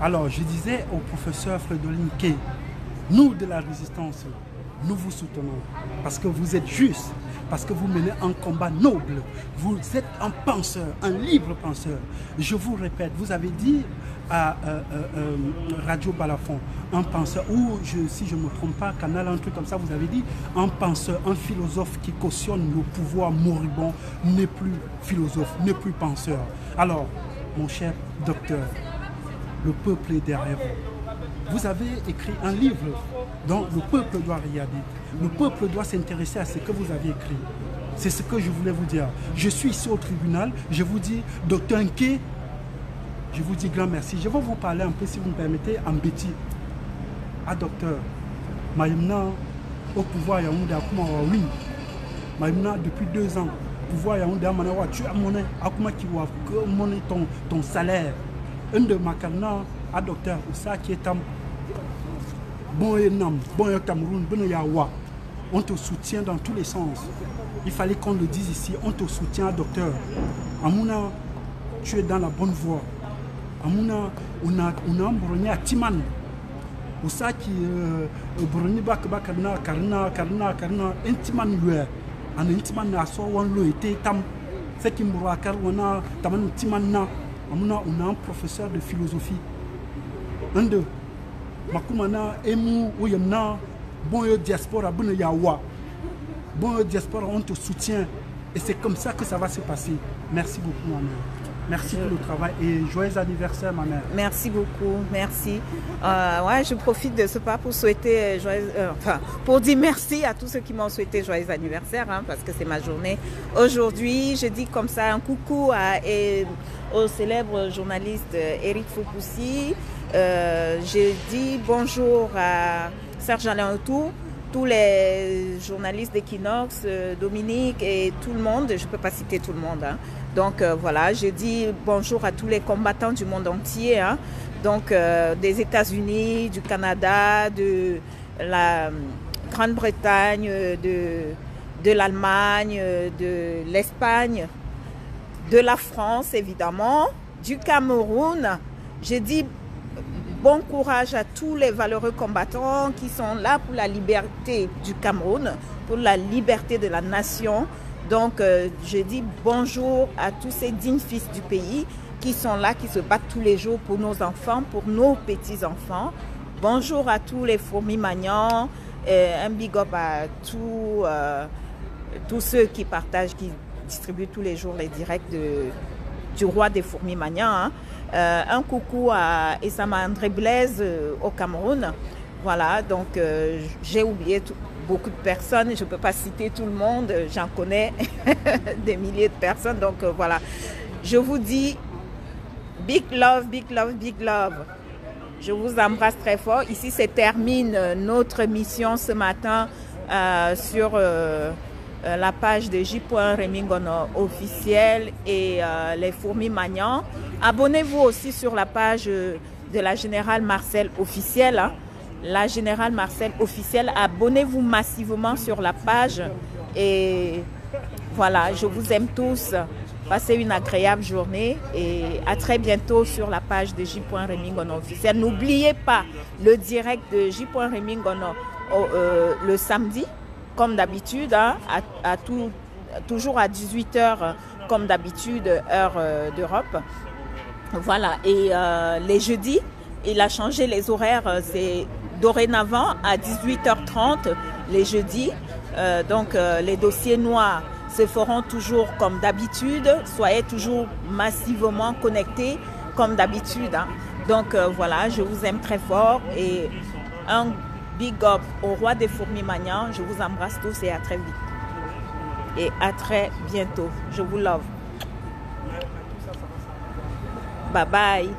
Alors, je disais au professeur Fridolin Nké, nous de la résistance, nous vous soutenons parce que vous êtes juste, parce que vous menez un combat noble. Vous êtes un penseur, un libre penseur. Je vous répète, vous avez dit à Radio Balafon, un penseur, ou si je ne me trompe pas, Canal, un truc comme ça, vous avez dit, un penseur, un philosophe qui cautionne le pouvoir moribond n'est plus philosophe, n'est plus penseur. Alors, mon cher docteur, le peuple est derrière vous. Vous avez écrit un livre dont le peuple doit regarder. Le peuple doit s'intéresser à ce que vous avez écrit. C'est ce que je voulais vous dire. Je suis ici au tribunal, je vous dis, docteur Nké, je vous dis grand merci. Je vais vous parler un peu, si vous me permettez, en bêtis. Ah, docteur, Maïmna, au pouvoir Yaoundé, oui. Maïmna, depuis 2 ans, au pouvoir Yaoundé, tu as monnaie, ton salaire. Un de ma carna, à docteur, ça qui est bon Cameroun, bon Yawa. On te soutient dans tous les sens. Il fallait qu'on le dise ici, on te soutient, docteur. Amouna, tu es dans la bonne voie. Amouna, on a brogné à Timan. Où ça qui brogné karna, intiman lui. En intiman a so wan lo été tam. C'est qui m'aura car on a taman Timan. Amouna, on a un professeur de philosophie. Un de Makumana, Emu, Oyemna, bon diaspora, bon yawa. Bon diaspora, on te soutient. Et c'est comme ça que ça va se passer. Merci beaucoup, ma mère. Merci pour le travail et joyeux anniversaire, ma mère. Merci beaucoup, merci. Ouais, je profite de ce pas pour souhaiter pour dire merci à tous ceux qui m'ont souhaité joyeux anniversaire, parce que c'est ma journée. Aujourd'hui, je dis comme ça un coucou au célèbre journaliste Eric Fopoussi, J'ai dit bonjour à Serge Alain Autou, tous les journalistes d'Equinox, Dominique et tout le monde. Je ne peux pas citer tout le monde. Hein. Donc voilà, j'ai dit bonjour à tous les combattants du monde entier. Hein. Donc des États-Unis, du Canada, de la Grande-Bretagne, de l'Allemagne, de l'Espagne, de la France évidemment, du Cameroun. J'ai dit bon courage à tous les valeureux combattants qui sont là pour la liberté du Cameroun, pour la liberté de la nation. Donc je dis bonjour à tous ces dignes fils du pays qui sont là, qui se battent tous les jours pour nos enfants, pour nos petits-enfants. Bonjour à tous les fourmis magnants, un big up à tous ceux qui partagent, qui distribuent tous les jours les directs du roi des fourmis magnants. Hein. Un coucou à Essama André Blaise au Cameroun. Voilà, donc j'ai oublié beaucoup de personnes, je ne peux pas citer tout le monde, j'en connais des milliers de personnes. Donc voilà, je vous dis big love, big love, big love. Je vous embrasse très fort. Ici, se termine notre mission ce matin sur la page de J.Remingono officiel et les fourmis magnants. Abonnez-vous aussi sur la page de la Générale Marcel officielle. Hein. La Générale Marcel officielle, abonnez-vous massivement sur la page. Et voilà, je vous aime tous. Passez une agréable journée et à très bientôt sur la page de J.Remingono officiel. N'oubliez pas le direct de J.Remingono le samedi, comme d'habitude, hein, toujours à 18h, comme d'habitude, heure d'Europe. Voilà, et les jeudis, il a changé les horaires, c'est dorénavant à 18h30 les jeudis. Donc les dossiers noirs se feront toujours comme d'habitude. Soyez toujours massivement connectés comme d'habitude. Hein. Donc voilà, je vous aime très fort et un big up au roi des fourmis magnants. Je vous embrasse tous et à très vite. Et à très bientôt. Je vous love. Bye bye.